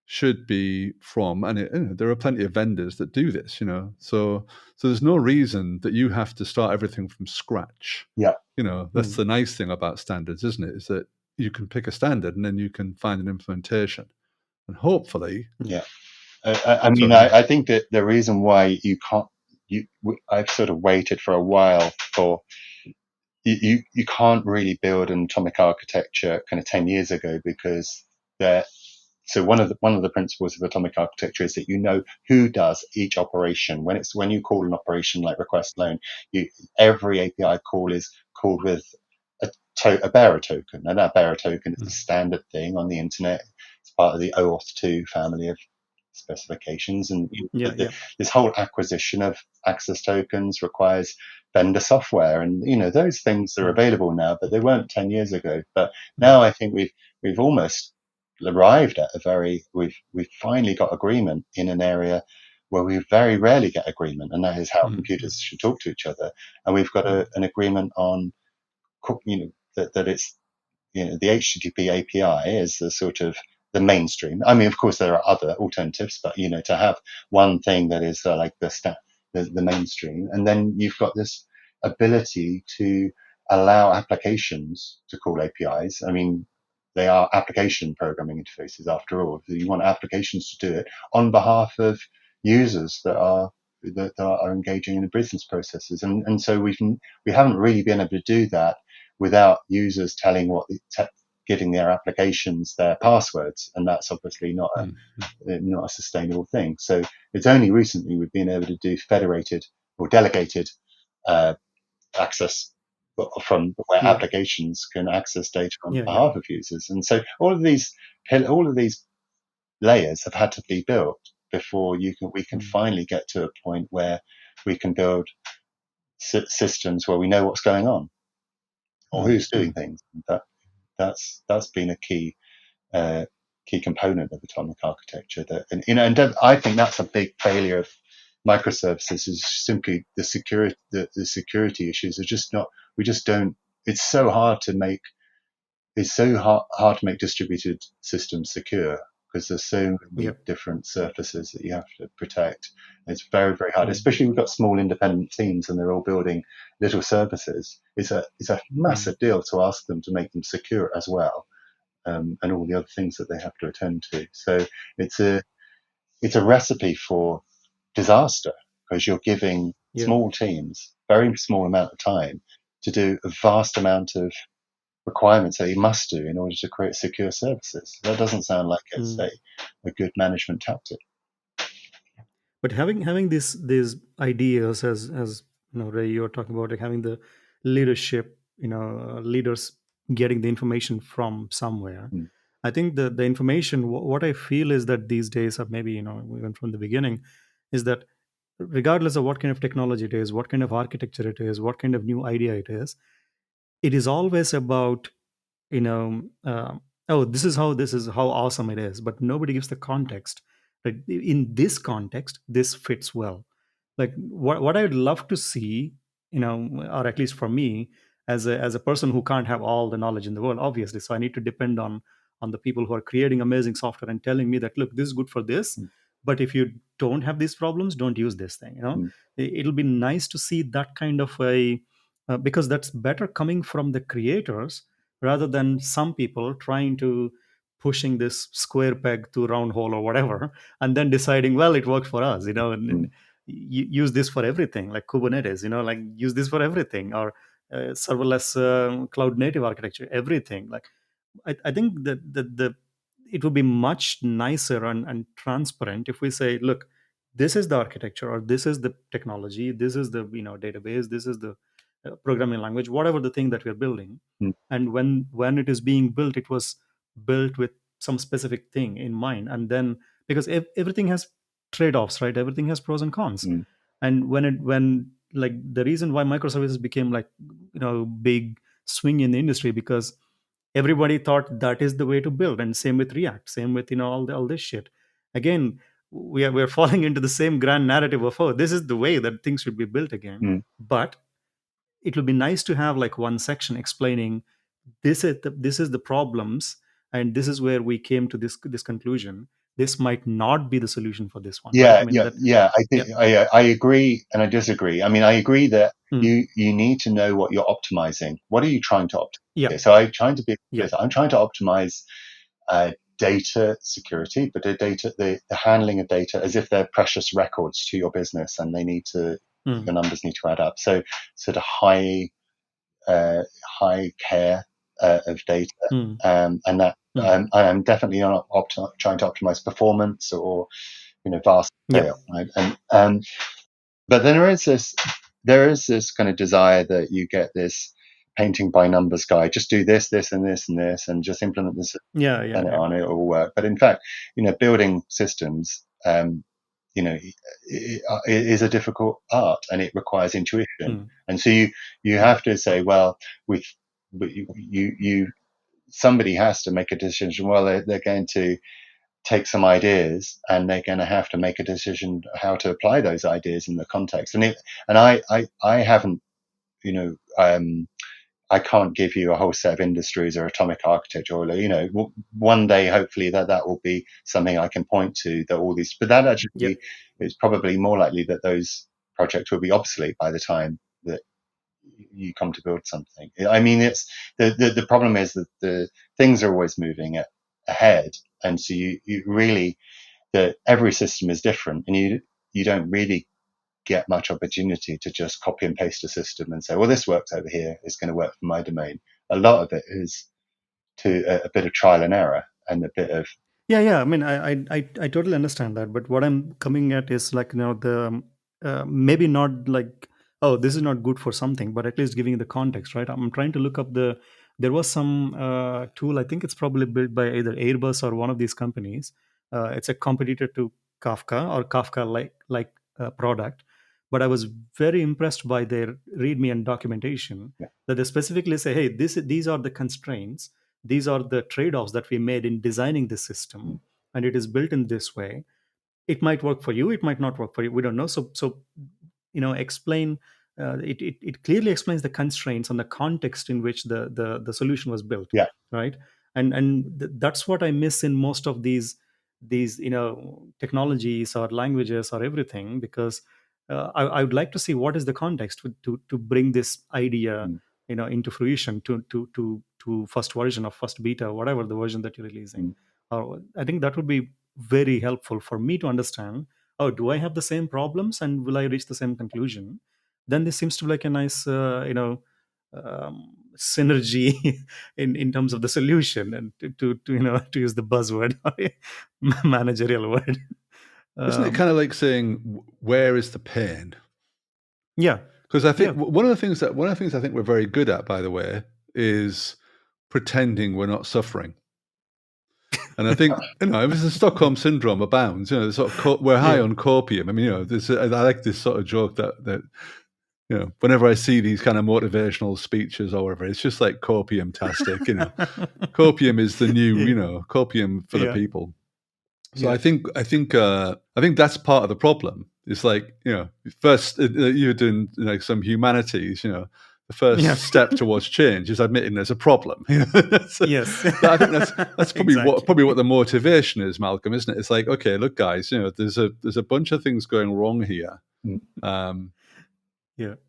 should be from, and there are plenty of vendors that do this, so there's no reason that you have to start everything from scratch. That's the nice thing about standards, isn't it, is that you can pick a standard and then you can find an implementation, and hopefully. I think that the reason why I've sort of waited for a while for you can't really build an atomic architecture kind of 10 years ago, because so one of the principles of atomic architecture is that who does each operation. When you call an operation like request loan, every API call is called with a bearer token, and that bearer token is a standard thing on the internet. It's part of the OAuth 2 family of specifications, and this whole acquisition of access tokens requires vendor software, and those things are available now, but they weren't 10 years ago. But now I think we've almost arrived at we've finally got agreement in an area where we very rarely get agreement, and that is how computers should talk to each other. And we've got an agreement on, that it's, the HTTP API is the sort of the mainstream. I mean, of course, there are other alternatives, but to have one thing that is like the mainstream, and then you've got this ability to allow applications to call APIs. I mean, they are application programming interfaces after all. You want applications to do it on behalf of users that are engaging in the business processes, and so we haven't really been able to do that without users telling giving their applications their passwords, and that's obviously not a sustainable thing. So it's only recently we've been able to do federated or delegated access from where applications can access data on behalf of users, and so all of these layers have had to be built before we can finally get to a point where we can build systems where we know what's going on or who's doing things. That's been a key component of atomic architecture. And I think that's a big failure of microservices, is simply the security. The security issues are just not. We just don't. It's so hard to make. It's so hard to make distributed systems secure because there's so many different surfaces that you have to protect. It's very, very hard, especially we've got small independent teams and they're all building little services. It's a massive deal to ask them to make them secure as well, and all the other things that they have to attend to. So it's a recipe for disaster because you're giving small teams very small amount of time to do a vast amount of requirements that you must do in order to create secure services. That doesn't sound like it's a good management tactic. But having these ideas, as Ray, you're talking about, like having the leadership, leaders getting the information from somewhere. I think the information, what I feel is that these days, or maybe even from the beginning, is that regardless of what kind of technology it is, what kind of architecture it is, what kind of new idea it is always about oh, this is how awesome it is, but nobody gives the context. Like in this context, this fits well. Like what I'd love to see, or at least for me, as a person who can't have all the knowledge in the world, obviously, so I need to depend on the people who are creating amazing software and telling me that, look, this is good for this, but if you don't have these problems, don't use this thing. It'll be nice to see that kind of a because that's better coming from the creators rather than some people trying to pushing this square peg to round hole or whatever, and then deciding, well, it worked for us, and use this for everything, like Kubernetes, like use this for everything, or serverless cloud native architecture, everything. Like I think that it would be much nicer and transparent if we say, look, this is the architecture, or this is the technology, this is the database, this is the programming language, whatever the thing that we're building. And when it is being built, it was built with some specific thing in mind. And then because everything has trade-offs, right? Everything has pros and cons. And when like the reason why microservices became like big swing in the industry, because everybody thought that is the way to build. And same with React, same with all this shit. Again, we're falling into the same grand narrative of, oh, this is the way that things should be built again. But it would be nice to have like one section explaining this is the problems, and this is where we came to this conclusion. This might not be the solution for this one. Yeah, right? I think I agree and I disagree. I mean, I agree that you need to know what you're optimizing. What are you trying to optimize? So I'm trying to optimize data security, but the handling of data as if they're precious records to your business, and they need to the numbers need to add up. So sort of high care of data, and that I'm definitely not trying to optimize performance or vast scale, right? And but then there is this kind of desire that you get this painting by numbers guy. Just do this, this, and this, and this, and just implement this. And it will work. But in fact, building systems, is a difficult art, and it requires intuition. And so you have to say, well, you somebody has to make a decision. Well, they're going to take some ideas and they're going to have to make a decision how to apply those ideas in the context. And I haven't, I can't give you a whole set of industries or atomic architecture, or, one day, hopefully that will be something I can point to, that all these, but that actually is probably more likely that those projects will be obsolete by the time that you come to build something. I mean, it's the problem is that the things are always moving ahead. And so you really, that every system is different, and you don't really get much opportunity to just copy and paste a system and say, well, this works over here, it's going to work for my domain. A lot of it is a bit of trial and error and a bit of Yeah. I mean, I totally understand that, but what I'm coming at is like, the maybe not like, oh, this is not good for something, but at least giving the context, right? I'm trying to look up there was some tool. I think it's probably built by either Airbus or one of these companies. It's a competitor to Kafka or Kafka like product, but I was very impressed by their README and documentation, that they specifically say, hey, these are the constraints, these are the trade-offs that we made in designing the system, and it is built in this way. It might work for you, it might not work for you, we don't know. So explain, it clearly explains the constraints and the context in which the solution was built. Right. And that's what I miss in most of these technologies or languages or everything, because I would like to see what is the context to bring this idea into fruition, to first version or first beta, whatever the version that you're releasing. I think that would be very helpful for me to understand, oh, do I have the same problems and will I reach the same conclusion? Then this seems to be like a nice synergy in terms of the solution, and to use the buzzword managerial word. Isn't it kind of like saying, where is the pain? Yeah. Because I think one of the things I think we're very good at, by the way, is pretending we're not suffering. And I think, if it's a Stockholm syndrome abounds, sort of we're high on copium. I mean, I like this sort of joke that whenever I see these kind of motivational speeches or whatever, it's just like copium-tastic, Copium is the new, copium for the people. So I think that's part of the problem. It's like, first you're doing some humanities, the first step towards change is admitting there's a problem. Yes. I think that's probably what the motivation is, Malcolm, isn't it? It's like, okay, look, guys, there's a bunch of things going wrong here.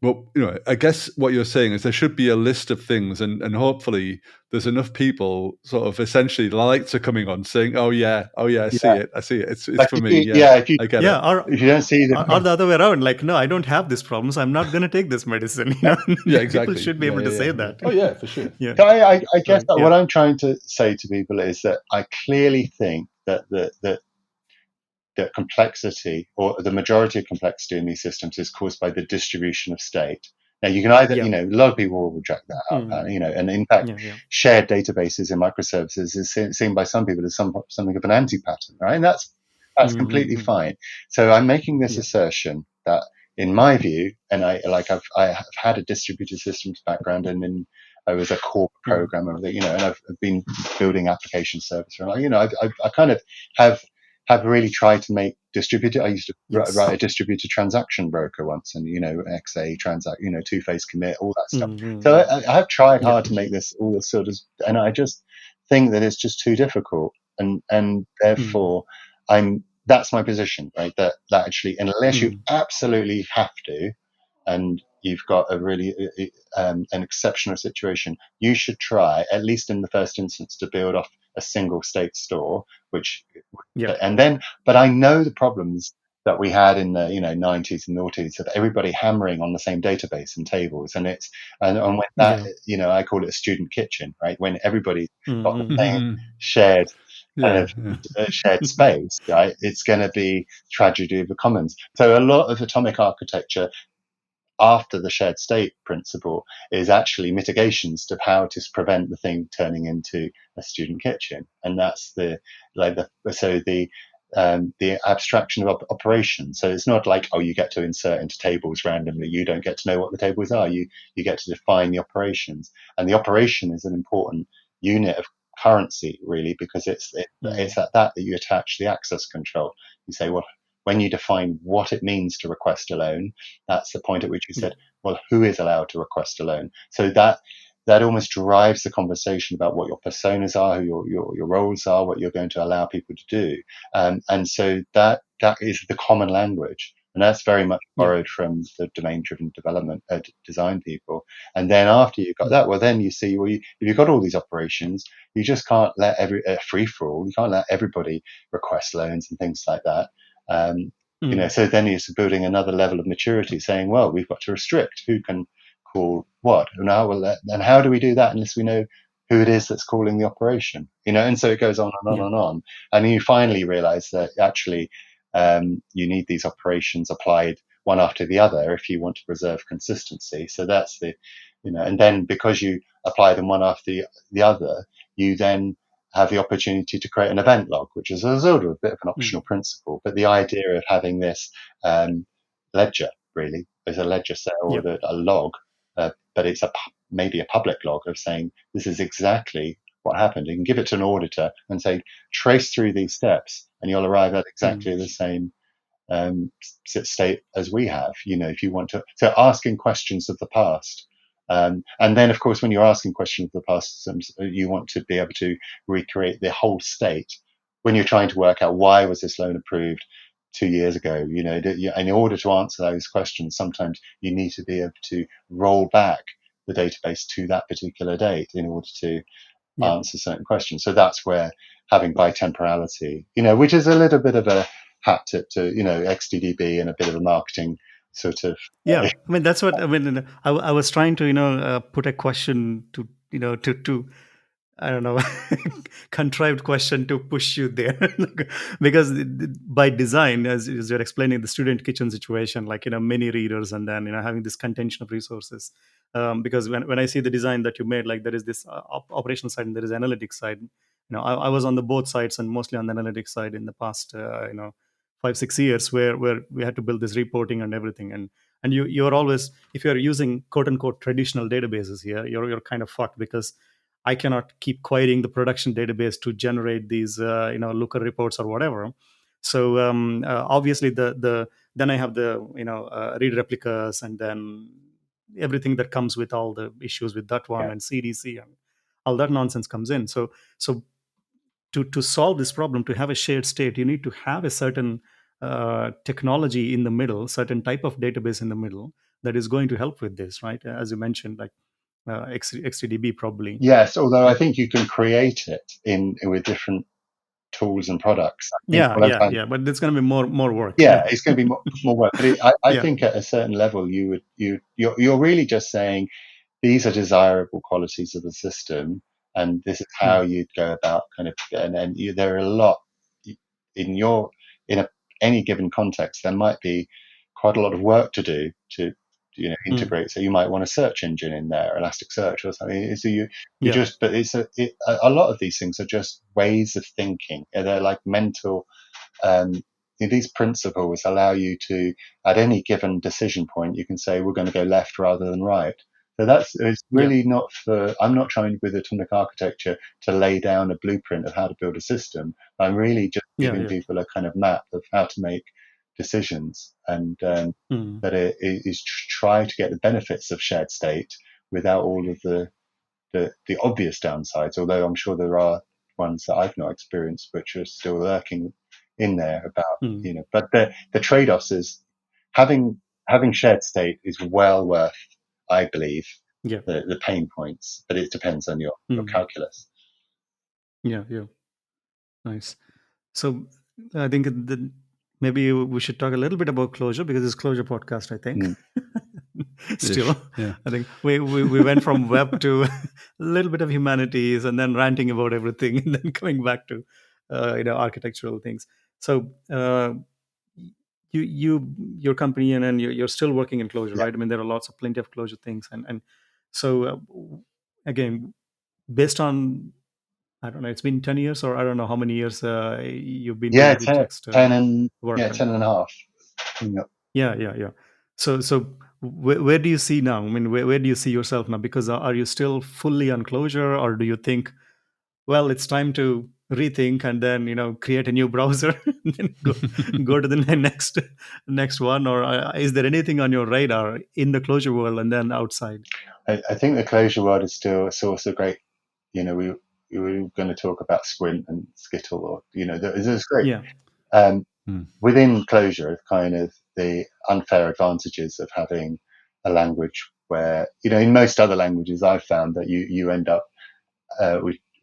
Well, I guess what you're saying is there should be a list of things, and hopefully there's enough people sort of essentially the lights are coming on saying, oh yeah, I see it. It's like for me. If you, I get it. Or, if you don't see the or the other way around, like, no, I don't have this problem, so I'm not going to take this medicine. Exactly. People should be able to say that. Oh yeah, for sure. So I guess that what I'm trying to say to people is that I clearly think that the complexity, or the majority of complexity in these systems, is caused by the distribution of state. Now, you can either, a lot of people will reject that, and in fact, shared databases in microservices is seen by some people as something of an anti-pattern, right? And that's completely fine. So I'm making this assertion that, in my view, and I have had a distributed systems background, and I was a core programmer, and I've been building application service, and I kind of have really tried to make distributed. I used to write a distributed transaction broker once, and XA transact, two-phase commit, all that stuff. So I have tried hard to make this all this sort of, and I just think that it's just too difficult, and therefore that's my position, right? That actually, unless you absolutely have to, and you've got a really an exceptional situation, you should try, at least in the first instance, to build off a single state store, and then, but I know the problems that we had in the 90s and noughties of everybody hammering on the same database and tables, and when that I call it a student kitchen, right? When everybody got the same shared shared space, right? It's going to be tragedy of the commons. So a lot of atomic architecture after the shared state principle is actually mitigations to how to prevent the thing turning into a student kitchen, and that's the abstraction of operations. So it's not like, oh, you get to insert into tables randomly. You don't get to know what the tables are. You get to define the operations, and the operation is an important unit of currency, really, because it's at that you attach the access control. You say, well, when you define what it means to request a loan, that's the point at which you said, well, who is allowed to request a loan? So that almost drives the conversation about what your personas are, who your roles are, what you're going to allow people to do. And so that is the common language. And that's very much borrowed from the domain-driven development design people. And then after you've got that, well, then you see, well, if you've got all these operations, you just can't let free for all. You can't let everybody request loans and things like that. You know, so then you're building another level of maturity, saying, well, we've got to restrict who can call what. Now, well, and how do we do that unless we know who it is that's calling the operation? You know, and so it goes on and on and on. And you finally realize that actually you need these operations applied one after the other if you want to preserve consistency. So that's the, you know, and then because you apply them one after the other, you then have the opportunity to create an event log, which is a sort of a bit of an optional principle. But the idea of having this ledger, really, as a ledger cell with a log, but it's maybe a public log of saying this is exactly what happened. You can give it to an auditor and say, trace through these steps, and you'll arrive at exactly the same state as we have. You know, if you want to, so asking questions of the past. And then, of course, when you're asking questions of the past, you want to be able to recreate the whole state when you're trying to work out why was this loan approved 2 years ago. You know, in order to answer those questions, sometimes you need to be able to roll back the database to that particular date in order to answer certain questions. So that's where having bitemporality, you know, which is a little bit of a hat to you know, XDDB and a bit of a marketing sort of. I mean, that's what I mean. I was trying to, you know, put a question to, you know, to I don't know, contrived question to push you there. Because by design, as you're explaining the student kitchen situation, like, you know, many readers and then, you know, having this contention of resources. Because when I see the design that you made, like there is this operational side and there is analytics side. You know, I was on the both sides and mostly on the analytics side in the past, you know, 5-6 years where we had to build this reporting and everything. And you're always, if you're using quote unquote traditional databases here, you're kind of fucked, because I cannot keep querying the production database to generate these, you know, Looker reports or whatever. So obviously then I have the, you know, read replicas and then everything that comes with all the issues with that one and CDC and all that nonsense comes in. So to solve this problem, to have a shared state, you need to have a certain technology in the middle, certain type of database in the middle that is going to help with this, right? As you mentioned, like XDDB probably. Yes, although I think you can create it with different tools and products. But it's going to be more work. It's going to be more work. But I think at a certain level, you're really just saying these are desirable qualities of the system, and this is how you'd go about kind of. And there are a lot in any given context. There might be quite a lot of work to do to, you know, integrate. So you might want a search engine in there, Elasticsearch or something. So you just, but it's a lot of these things are just ways of thinking. They're like mental. These principles allow you to, at any given decision point, you can say we're going to go left rather than right. So it's really not for. I'm not trying with atomic architecture to lay down a blueprint of how to build a system. I'm really just giving people a kind of map of how to make decisions, and that it is try to get the benefits of shared state without all of the obvious downsides. Although I'm sure there are ones that I've not experienced which are still lurking in there about, you know. But the trade-offs is having shared state is well worth, I believe, the pain points, but it depends on your calculus. Nice. So I think maybe we should talk a little bit about Clojure, because it's Clojure podcast, I think. Still, I think we went from web to a little bit of humanities and then ranting about everything and then coming back to you know, architectural things. So your company and then you're still working in Clojure, right? I mean, there are plenty of Clojure things, and so again, based on, I don't know, it's been 10 years or I don't know how many years you've been doing text 10 and a half. Yeah. So where do you see now? I mean, where do you see yourself now? Because are you still fully on Clojure, or do you think well, it's time to rethink and then create a new browser and then go to the next one? Or is there anything on your radar in the Clojure world and then outside? I think the Clojure world is still a source of great. We were going to talk about Squint and Skittle, or there's great. Yeah. Within Clojure, kind of the unfair advantages of having a language where, in most other languages, I've found that you end up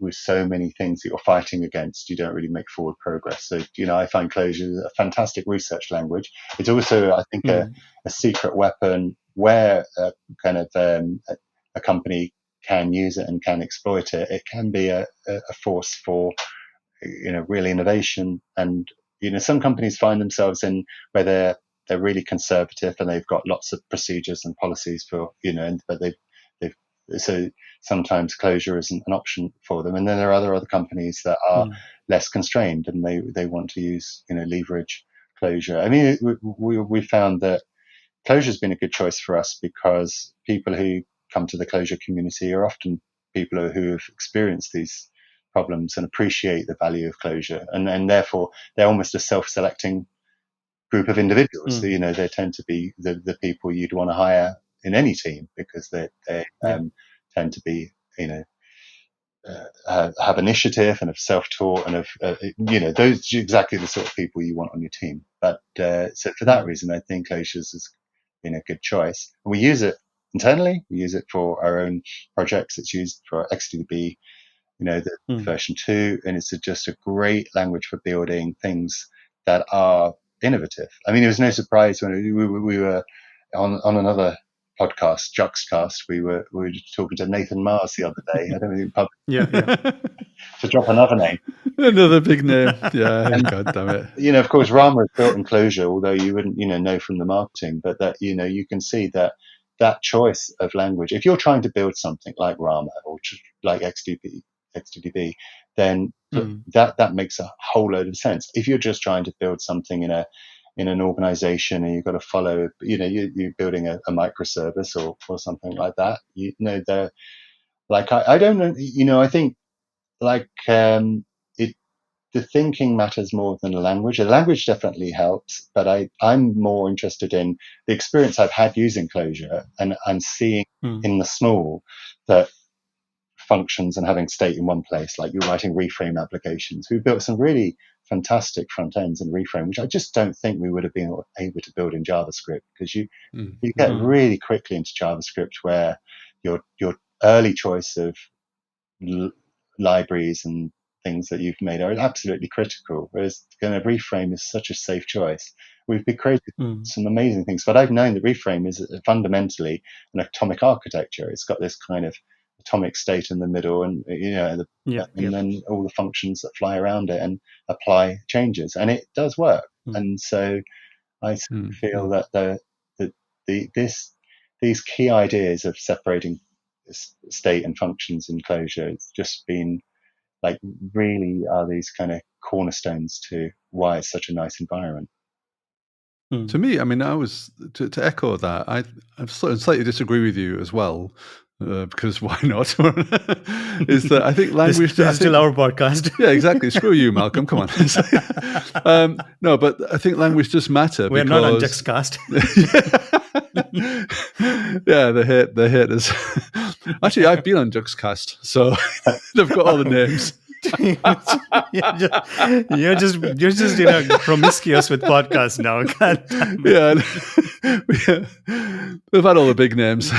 with so many things that you're fighting against, you don't really make forward progress. So, I find Clojure a fantastic research language. It's also, I think, a secret weapon where a company can use it and can exploit it. It can be a force for, real innovation. And, some companies find themselves in where they're really conservative and they've got lots of procedures and policies for, but so sometimes Clojure isn't an option for them. And then there are other companies that are less constrained and they want to use, leverage Clojure. I mean, we found that Clojure has been a good choice for us because people who come to the Clojure community are often people who have experienced these problems and appreciate the value of Clojure. And therefore, they're almost a self-selecting group of individuals. They tend to be the people you'd want to hire in any team because they tend to be, have initiative and have self-taught and have, those are exactly the sort of people you want on your team. But so for that reason, I think Clojure has been a good choice. And we use it internally. We use it for our own projects. It's used for XDB, the version 2, and it's just a great language for building things that are innovative. I mean, it was no surprise when we were on another podcast, Juxcast. We were talking to Nathan Mars the other day. I don't know, yeah. to drop another name, another big name. Yeah, God damn it. Of course, Rama is built in Clojure, although you wouldn't, know from the marketing. But that, you can see that choice of language. If you're trying to build something like Rama or like XDB, then that makes a whole load of sense. If you're just trying to build something in an organization and you've got to follow, you're building a microservice or something like that, they're like, I don't know, I think like the thinking matters more than the language. The language definitely helps, but I'm more interested in the experience I've had using Clojure, and I'm seeing in the small that functions and having state in one place, like you're writing reframe applications. We've built some really fantastic front ends in reframe, which I just don't think we would have been able to build in JavaScript, because you get really quickly into JavaScript where your early choice of libraries and things that you've made are absolutely critical, whereas kind of reframe is such a safe choice. We've created some amazing things, but I've known that reframe is fundamentally an atomic architecture. It's got this kind of atomic state in the middle, and then all the functions that fly around it and apply changes, and it does work. And so I feel that these key ideas of separating state and functions in Clojure, it's just been like really are these kind of cornerstones to why it's such a nice environment. To me, I mean, I was to echo that. I slightly disagree with you as well, because why not? Is that I think language is still our podcast. Yeah, exactly. Screw you, Malcolm. Come on. No, but I think language does matter. We're not on Juxcast. Yeah, they hate us. Actually, I've been on Juxcast, so they've got all the names. You're just promiscuous with podcasts now. Yeah, we've had all the big names.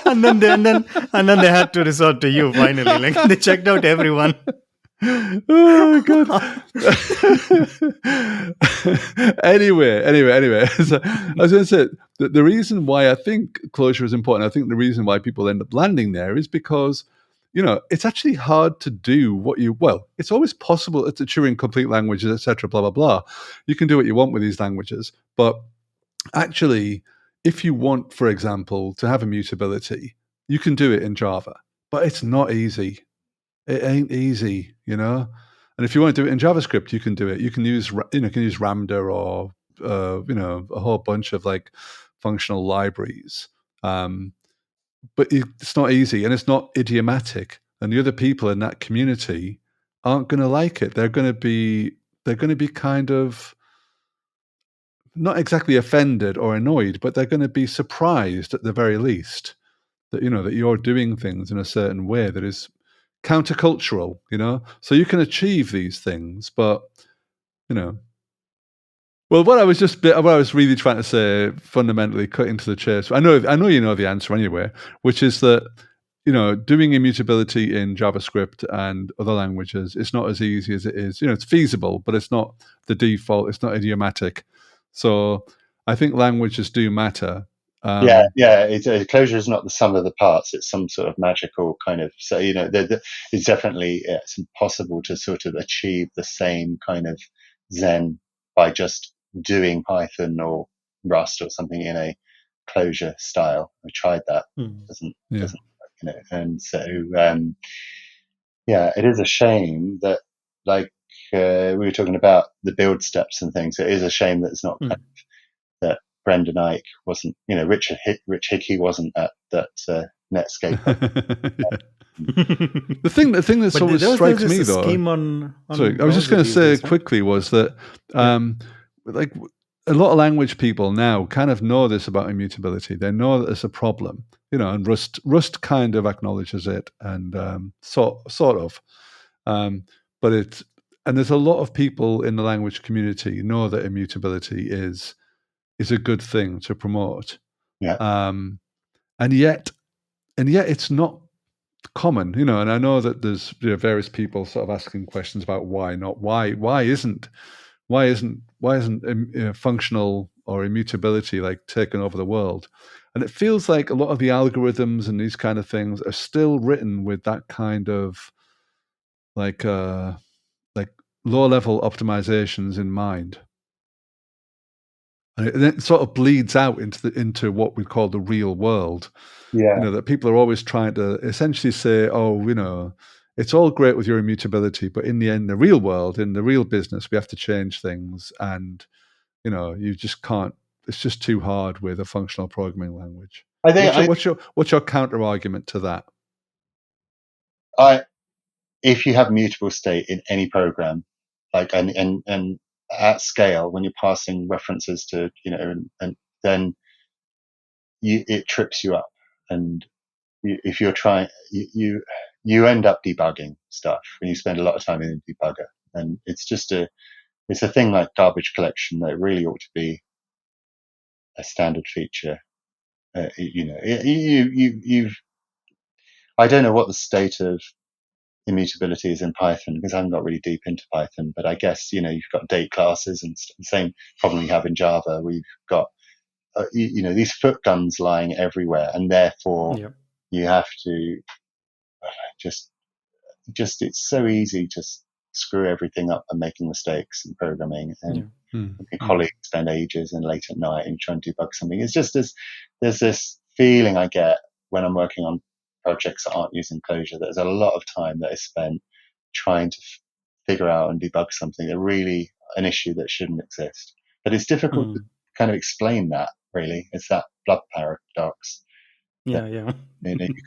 and then they had to resort to you finally. Like they checked out everyone. Oh god. Anyway. So I was going to say that the reason why I think Clojure is important, I think the reason why people end up landing there is because it's actually hard to do it's always possible to Turing complete languages, etc., blah, blah, blah. You can do what you want with these languages. But actually, if you want, for example, to have immutability, you can do it in Java. But it's not easy. It ain't easy, And if you want to do it in JavaScript, you can do it. You can use, Ramda or, a whole bunch of like functional libraries. But it's not easy, and it's not idiomatic. and the other people in that community aren't going to like it. They're going to be kind of not exactly offended or annoyed, but they're going to be surprised at the very least that that you're doing things in a certain way that is countercultural. So you can achieve these things, but well, what I was really trying to say, fundamentally, cutting to the chase. I know you know the answer anyway, which is that doing immutability in JavaScript and other languages is not as easy as it is. It's feasible, but it's not the default. It's not idiomatic. So I think languages do matter. Closure is not the sum of the parts. It's some sort of magical kind of. So it's definitely it's impossible to sort of achieve the same kind of Zen by just doing Python or Rust or something in a closure style. I tried that. Doesn't and so it is a shame that we were talking about the build steps and things. It is a shame that it's not that Brendan Eich wasn't, Rich Hickey wasn't at that Netscape. The thing that always strikes me though. Sorry, I was just going to say quickly was that like a lot of language people now kind of know this about immutability. They know that it's a problem, and Rust kind of acknowledges it, and sort of, but there's a lot of people in the language community who know that immutability is a good thing to promote. And yet it's not common, and I know that there's various people sort of asking questions about why isn't functional or immutability like taken over the world. And it feels like a lot of the algorithms and these kind of things are still written with that kind of like low level optimizations in mind. And it sort of bleeds out into what we call the real world. That people are always trying to essentially say, it's all great with your immutability, but in the end, the real world, in the real business, we have to change things, and you just can't. It's just too hard with a functional programming language. What's your counter argument to that? If you have mutable state in any program, and at scale, when you're passing references to and then it trips you up, and if you're trying, you end up debugging stuff when you spend a lot of time in a debugger, and it's a thing like garbage collection that really ought to be a standard feature. I don't know what the state of immutability is in Python because I haven't got really deep into Python, but I guess you've got date classes and the same problem you have in Java. We've got these foot guns lying everywhere, and therefore you have to just it's so easy to screw everything up and making mistakes in programming, and your colleagues spend ages and late at night and trying to debug something. It's just there's this feeling I get when I'm working on projects that aren't using Clojure, that there's a lot of time that is spent trying to figure out and debug something that really an issue that shouldn't exist. But it's difficult to kind of explain that, really. It's that blood paradox. You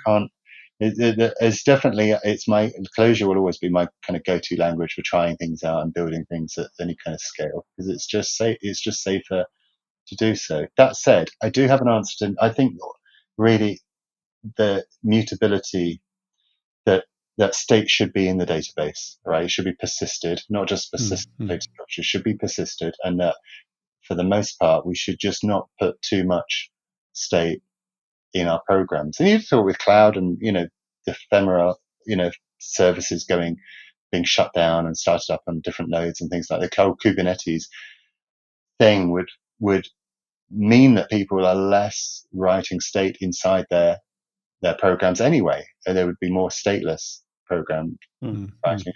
can't. It's definitely. It's my Clojure will always be my kind of go-to language for trying things out and building things at any kind of scale, because it's just safer to do so. That said, I do have an answer to. I think really the mutability that state should be in the database, right? It should be persisted, not just persistent data structure. It should be persisted, and that for the most part, we should just not put too much state in our programs. And you thought with cloud and the ephemeral services being shut down and started up on different nodes and things like the cloud Kubernetes thing would mean that people are less writing state inside their programs anyway, and there would be more stateless programs writing.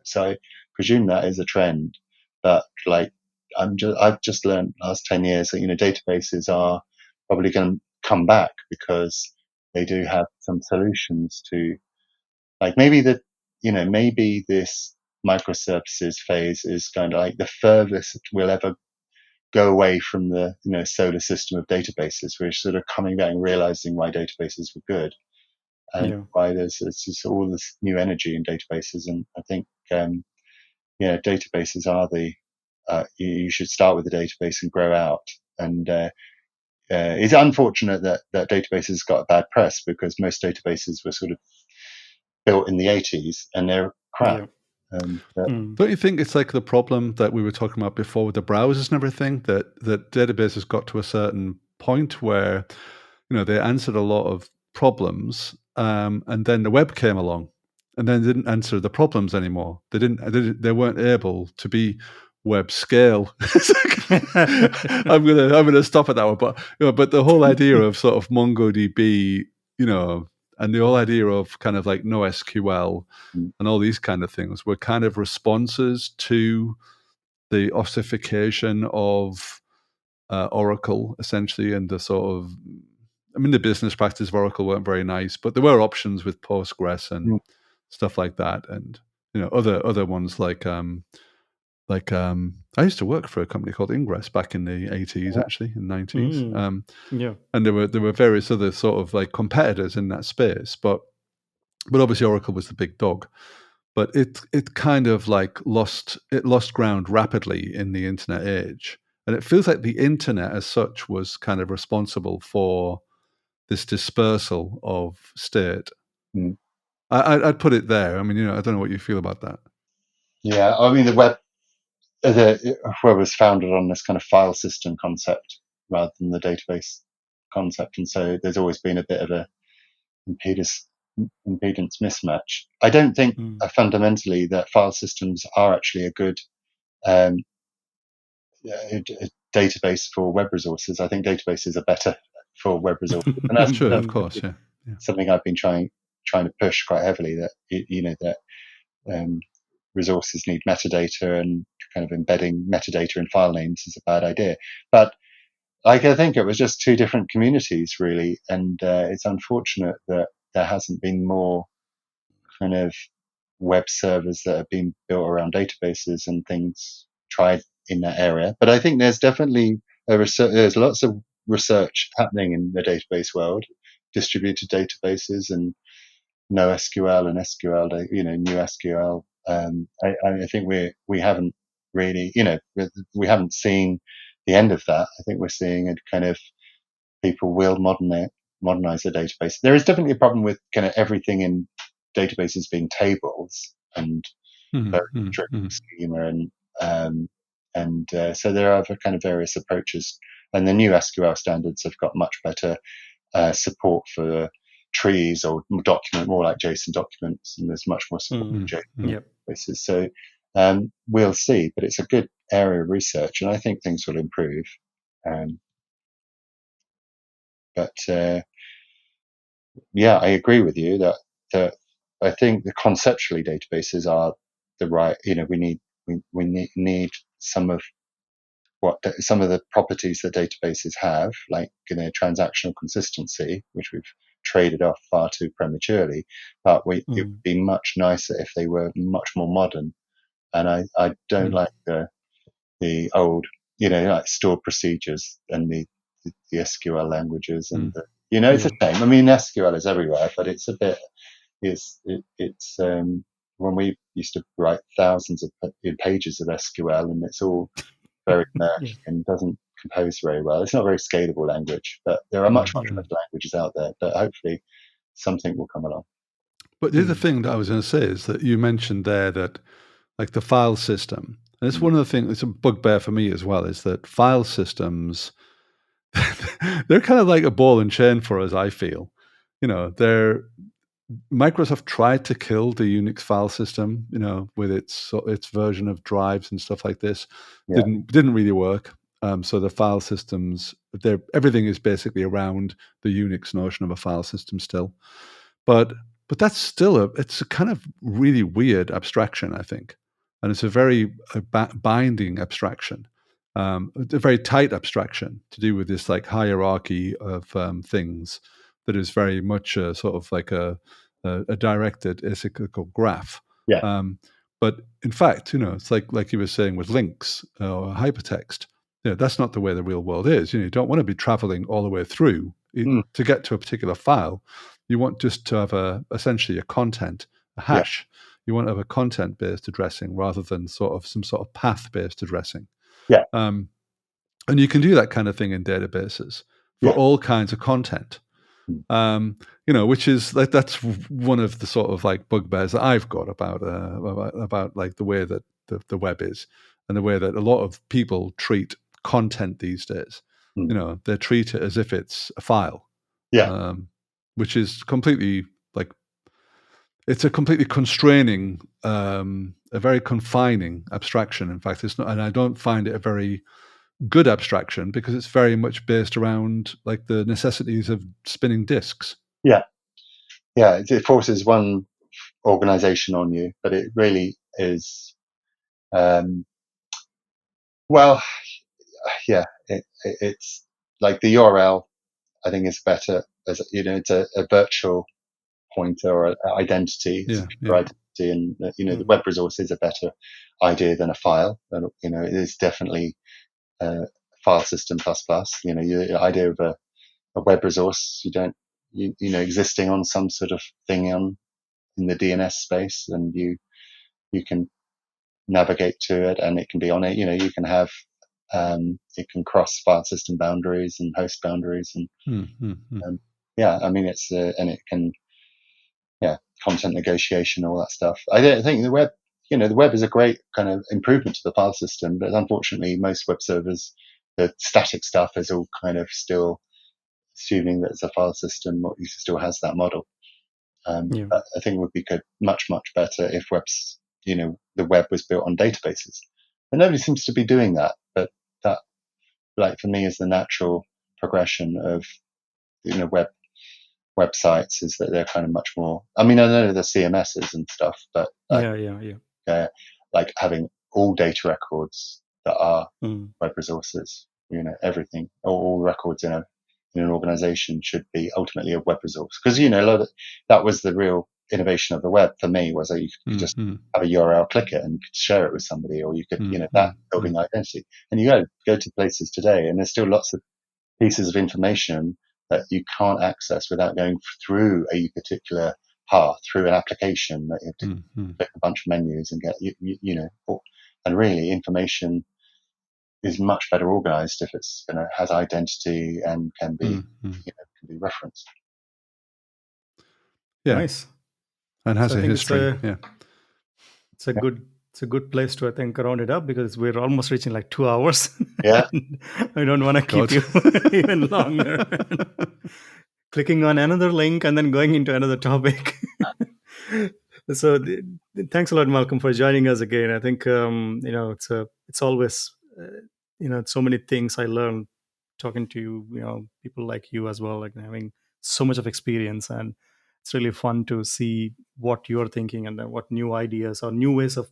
So I presume that is a trend. But I've just learned last 10 years that databases are probably going to come back because they do have some solutions to, like, maybe this microservices phase is kind of like the furthest we'll ever go away from the solar system of databases. We're sort of coming back and realizing why databases were good. and why there's just all this new energy in databases. And I think databases are you should start with the database and grow out. And it's unfortunate that databases got a bad press, because most databases were sort of built in the 80s and they're crap. Don't you think it's like the problem that we were talking about before with the browsers and everything, that databases got to a certain point where, they answered a lot of problems, and then the web came along, and then didn't answer the problems anymore. They weren't able to be web scale. I'm gonna stop at that one. But the whole idea of sort of MongoDB, and the whole idea of kind of like NoSQL and all these kind of things were kind of responses to the ossification of Oracle, essentially, and the sort of, the business practices of Oracle weren't very nice, but there were options with Postgres and stuff like that, and other ones like I used to work for a company called Ingress back in the 80s, actually, in the 90s. And there were various other sort of like competitors in that space, but obviously Oracle was the big dog. But it kind of like lost ground rapidly in the internet age. And it feels like the internet as such was kind of responsible for this dispersal of state. I'd put it there. I don't know what you feel about that. Yeah, the web was founded on this kind of file system concept rather than the database concept, and so there's always been a bit of a impedance mismatch. I don't think fundamentally that file systems are actually a good database for web resources. I think databases are better for web resources, and that's true, of course. Yeah. Something I've been trying to push quite heavily, that resources need metadata, and kind of embedding metadata in file names is a bad idea. But I think it was just two different communities, really, and it's unfortunate that there hasn't been more kind of web servers that have been built around databases and things tried in that area. But I think there's definitely there's lots of research happening in the database world, distributed databases and NoSQL and SQL, new SQL. I think we haven't really, we haven't seen the end of that. I think we're seeing a kind of people will modernize the database. There is definitely a problem with kind of everything in databases being tables and very strict schema, and so there are kind of various approaches. And the new SQL standards have got much better support for trees or more like JSON documents, and there's much more support for JSON databases. So we'll see, but it's a good area of research, and I think things will improve. But I agree with you that I think the conceptually databases are the right. We need some of the properties that databases have, like transactional consistency, which we've traded off far too prematurely. But it would be much nicer if they were much more modern. And I don't like the old, like stored procedures and the SQL languages, and it's a shame. SQL is everywhere, but it's a bit. It's when we used to write thousands of pages of SQL, and it's all very merged and doesn't compose very well. It's not a very scalable language, but there are much better languages out there. But hopefully, something will come along. But the other thing that I was going to say is that you mentioned there that, like, the file system, and it's one of the things. It's a bugbear for me as well. Is that file systems? They're kind of like a ball and chain for us. I feel, Microsoft tried to kill the Unix file system, with its version of drives and stuff like this. Didn't really work. So the file systems, everything is basically around the Unix notion of a file system still. But that's still it's a kind of really weird abstraction, I think, and it's a very binding abstraction. A very tight abstraction to do with this like hierarchy of things that is very much sort of like a directed acyclical graph. But in fact, it's like you were saying with links or hypertext. That's not the way the real world is. You don't want to be traveling all the way through to get to a particular file. You want just to have essentially a hash. You want to have a content-based addressing rather than sort of some sort of path-based addressing. Yeah. And you can do that kind of thing in databases for all kinds of content. Which is like, that's one of the sort of like bugbears that I've got about like the way that the web is, and the way that a lot of people treat content these days. They treat it as if it's a file. Which is completely like, it's a completely constraining, a very confining abstraction. In fact, it's not, and I don't find it a very good abstraction, because it's very much based around like the necessities of spinning disks. It forces one organization on you, but it really is it's like the URL, I think, is better as it's a virtual pointer or an identity, identity, and the web resource is a better idea than a file. And it is definitely file system plus. The idea of a web resource, existing on some sort of thing in the DNS space, and you can navigate to it, and it can be on it. You can have it can cross file system boundaries and host boundaries, and it's and it can content negotiation, all that stuff. I don't think the web, the web is a great kind of improvement to the file system, but unfortunately most web servers, the static stuff is all kind of still assuming that it's a file system, or it still has that model. But I think it would be much better if the web was built on databases, and nobody seems to be doing that. But that, like, for me, is the natural progression of websites, is that they're kind of much more. I mean, I know the CMSs and stuff, but like having all data records that are web resources, everything, all records in an organization should be ultimately a web resource, because that was the real innovation of the web for me, was that you could just have a URL, click it, and you could share it with somebody, or you could that building identity. And you go to places today, and there's still lots of pieces of information that you can't access without going through a particular path, through an application that you have to click a bunch of menus and get and really information is much better organized if it's has identity and can be can be referenced. Nice. And has a history. It's a good place to, I think, round it up, because we're almost reaching like 2 hours. Yeah. I don't want to keep you even longer. Clicking on another link and then going into another topic. So thanks a lot, Malcolm, for joining us again. I think it's always so many things I learned talking to you, people like you as well, like having so much of experience, and it's really fun to see what you're thinking, and then what new ideas or new ways of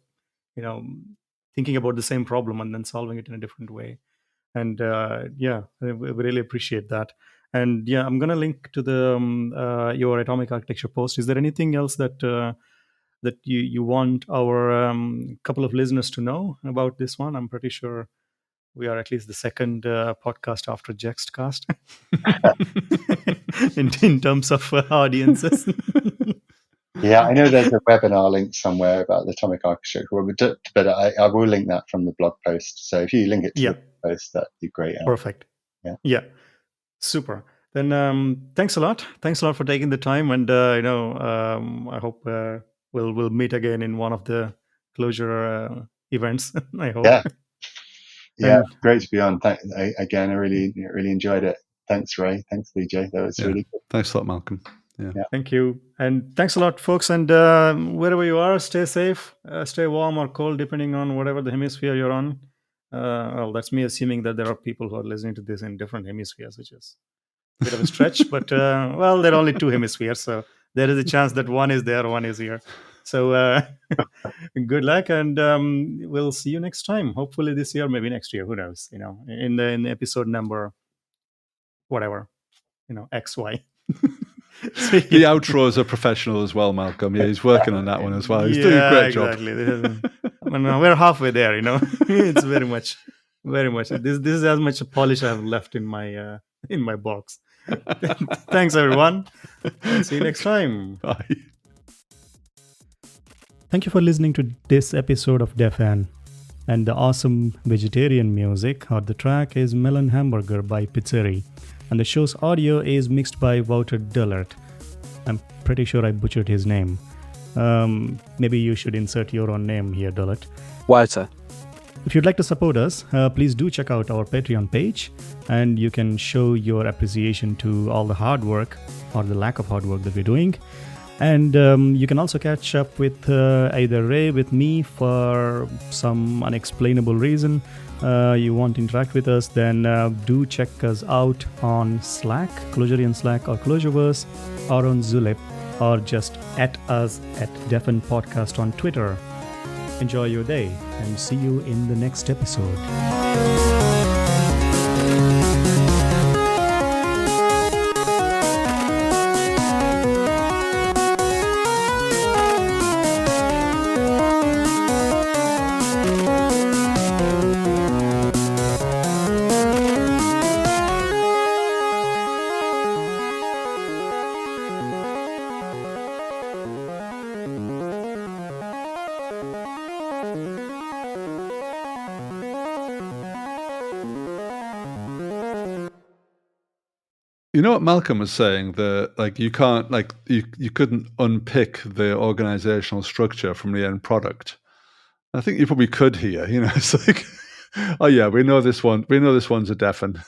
thinking about the same problem and then solving it in a different way. And we really appreciate that. And I'm gonna link to the your Atomic Architecture post. Is there anything else that that you want our couple of listeners to know about this one? I'm pretty sure we are at least the second podcast after Jextcast in terms of audiences. Yeah, I know there's a webinar link somewhere about the Atomic Architecture, but I will link that from the blog post. So if you link it to the post, that'd be great. Perfect. Yeah. Super. Then thanks a lot. Thanks a lot for taking the time, and I hope we'll meet again in one of the closure events. I hope. Yeah, great to be on. Again, I really enjoyed it. Thanks, Ray. Thanks, VJ. That was really good. Thanks a lot, Malcolm. Yeah. Thank you. And thanks a lot, folks. And wherever you are, stay safe, stay warm or cold, depending on whatever the hemisphere you're on. Well, that's me assuming that there are people who are listening to this in different hemispheres, which is a bit of a stretch. But, well, there are only 2 hemispheres. So there is a chance that one is there, one is here. So good luck, and we'll see you next time. Hopefully this year, maybe next year. Who knows? In the episode number, whatever, XY. The outros are professional as well, Malcolm. Yeah, he's working on that one as well. He's doing a great job. We're halfway there. It's very much. This is as much polish I have left in my box. Thanks, everyone. See you next time. Bye. Thank you for listening to this episode of DefN. And the awesome vegetarian music or the track is Melon Hamburger by Pizzeri. And the show's audio is mixed by Wouter Dullert. I'm pretty sure I butchered his name. Maybe you should insert your own name here, Dullert. Wouter. If you'd like to support us, please do check out our Patreon page, and you can show your appreciation to all the hard work or the lack of hard work that we're doing. And you can also catch up with either Ray, with me, for some unexplainable reason. You want to interact with us, then do check us out on Slack, Clojurian Slack or Clojureverse, or on Zulip, or just at us at DefN Podcast on Twitter. Enjoy your day and see you in the next episode. You know what Malcolm was saying, that like you can't, like you couldn't unpick the organizational structure from the end product. I think you probably could here. You know, it's like, oh yeah, we know this one's a DefN.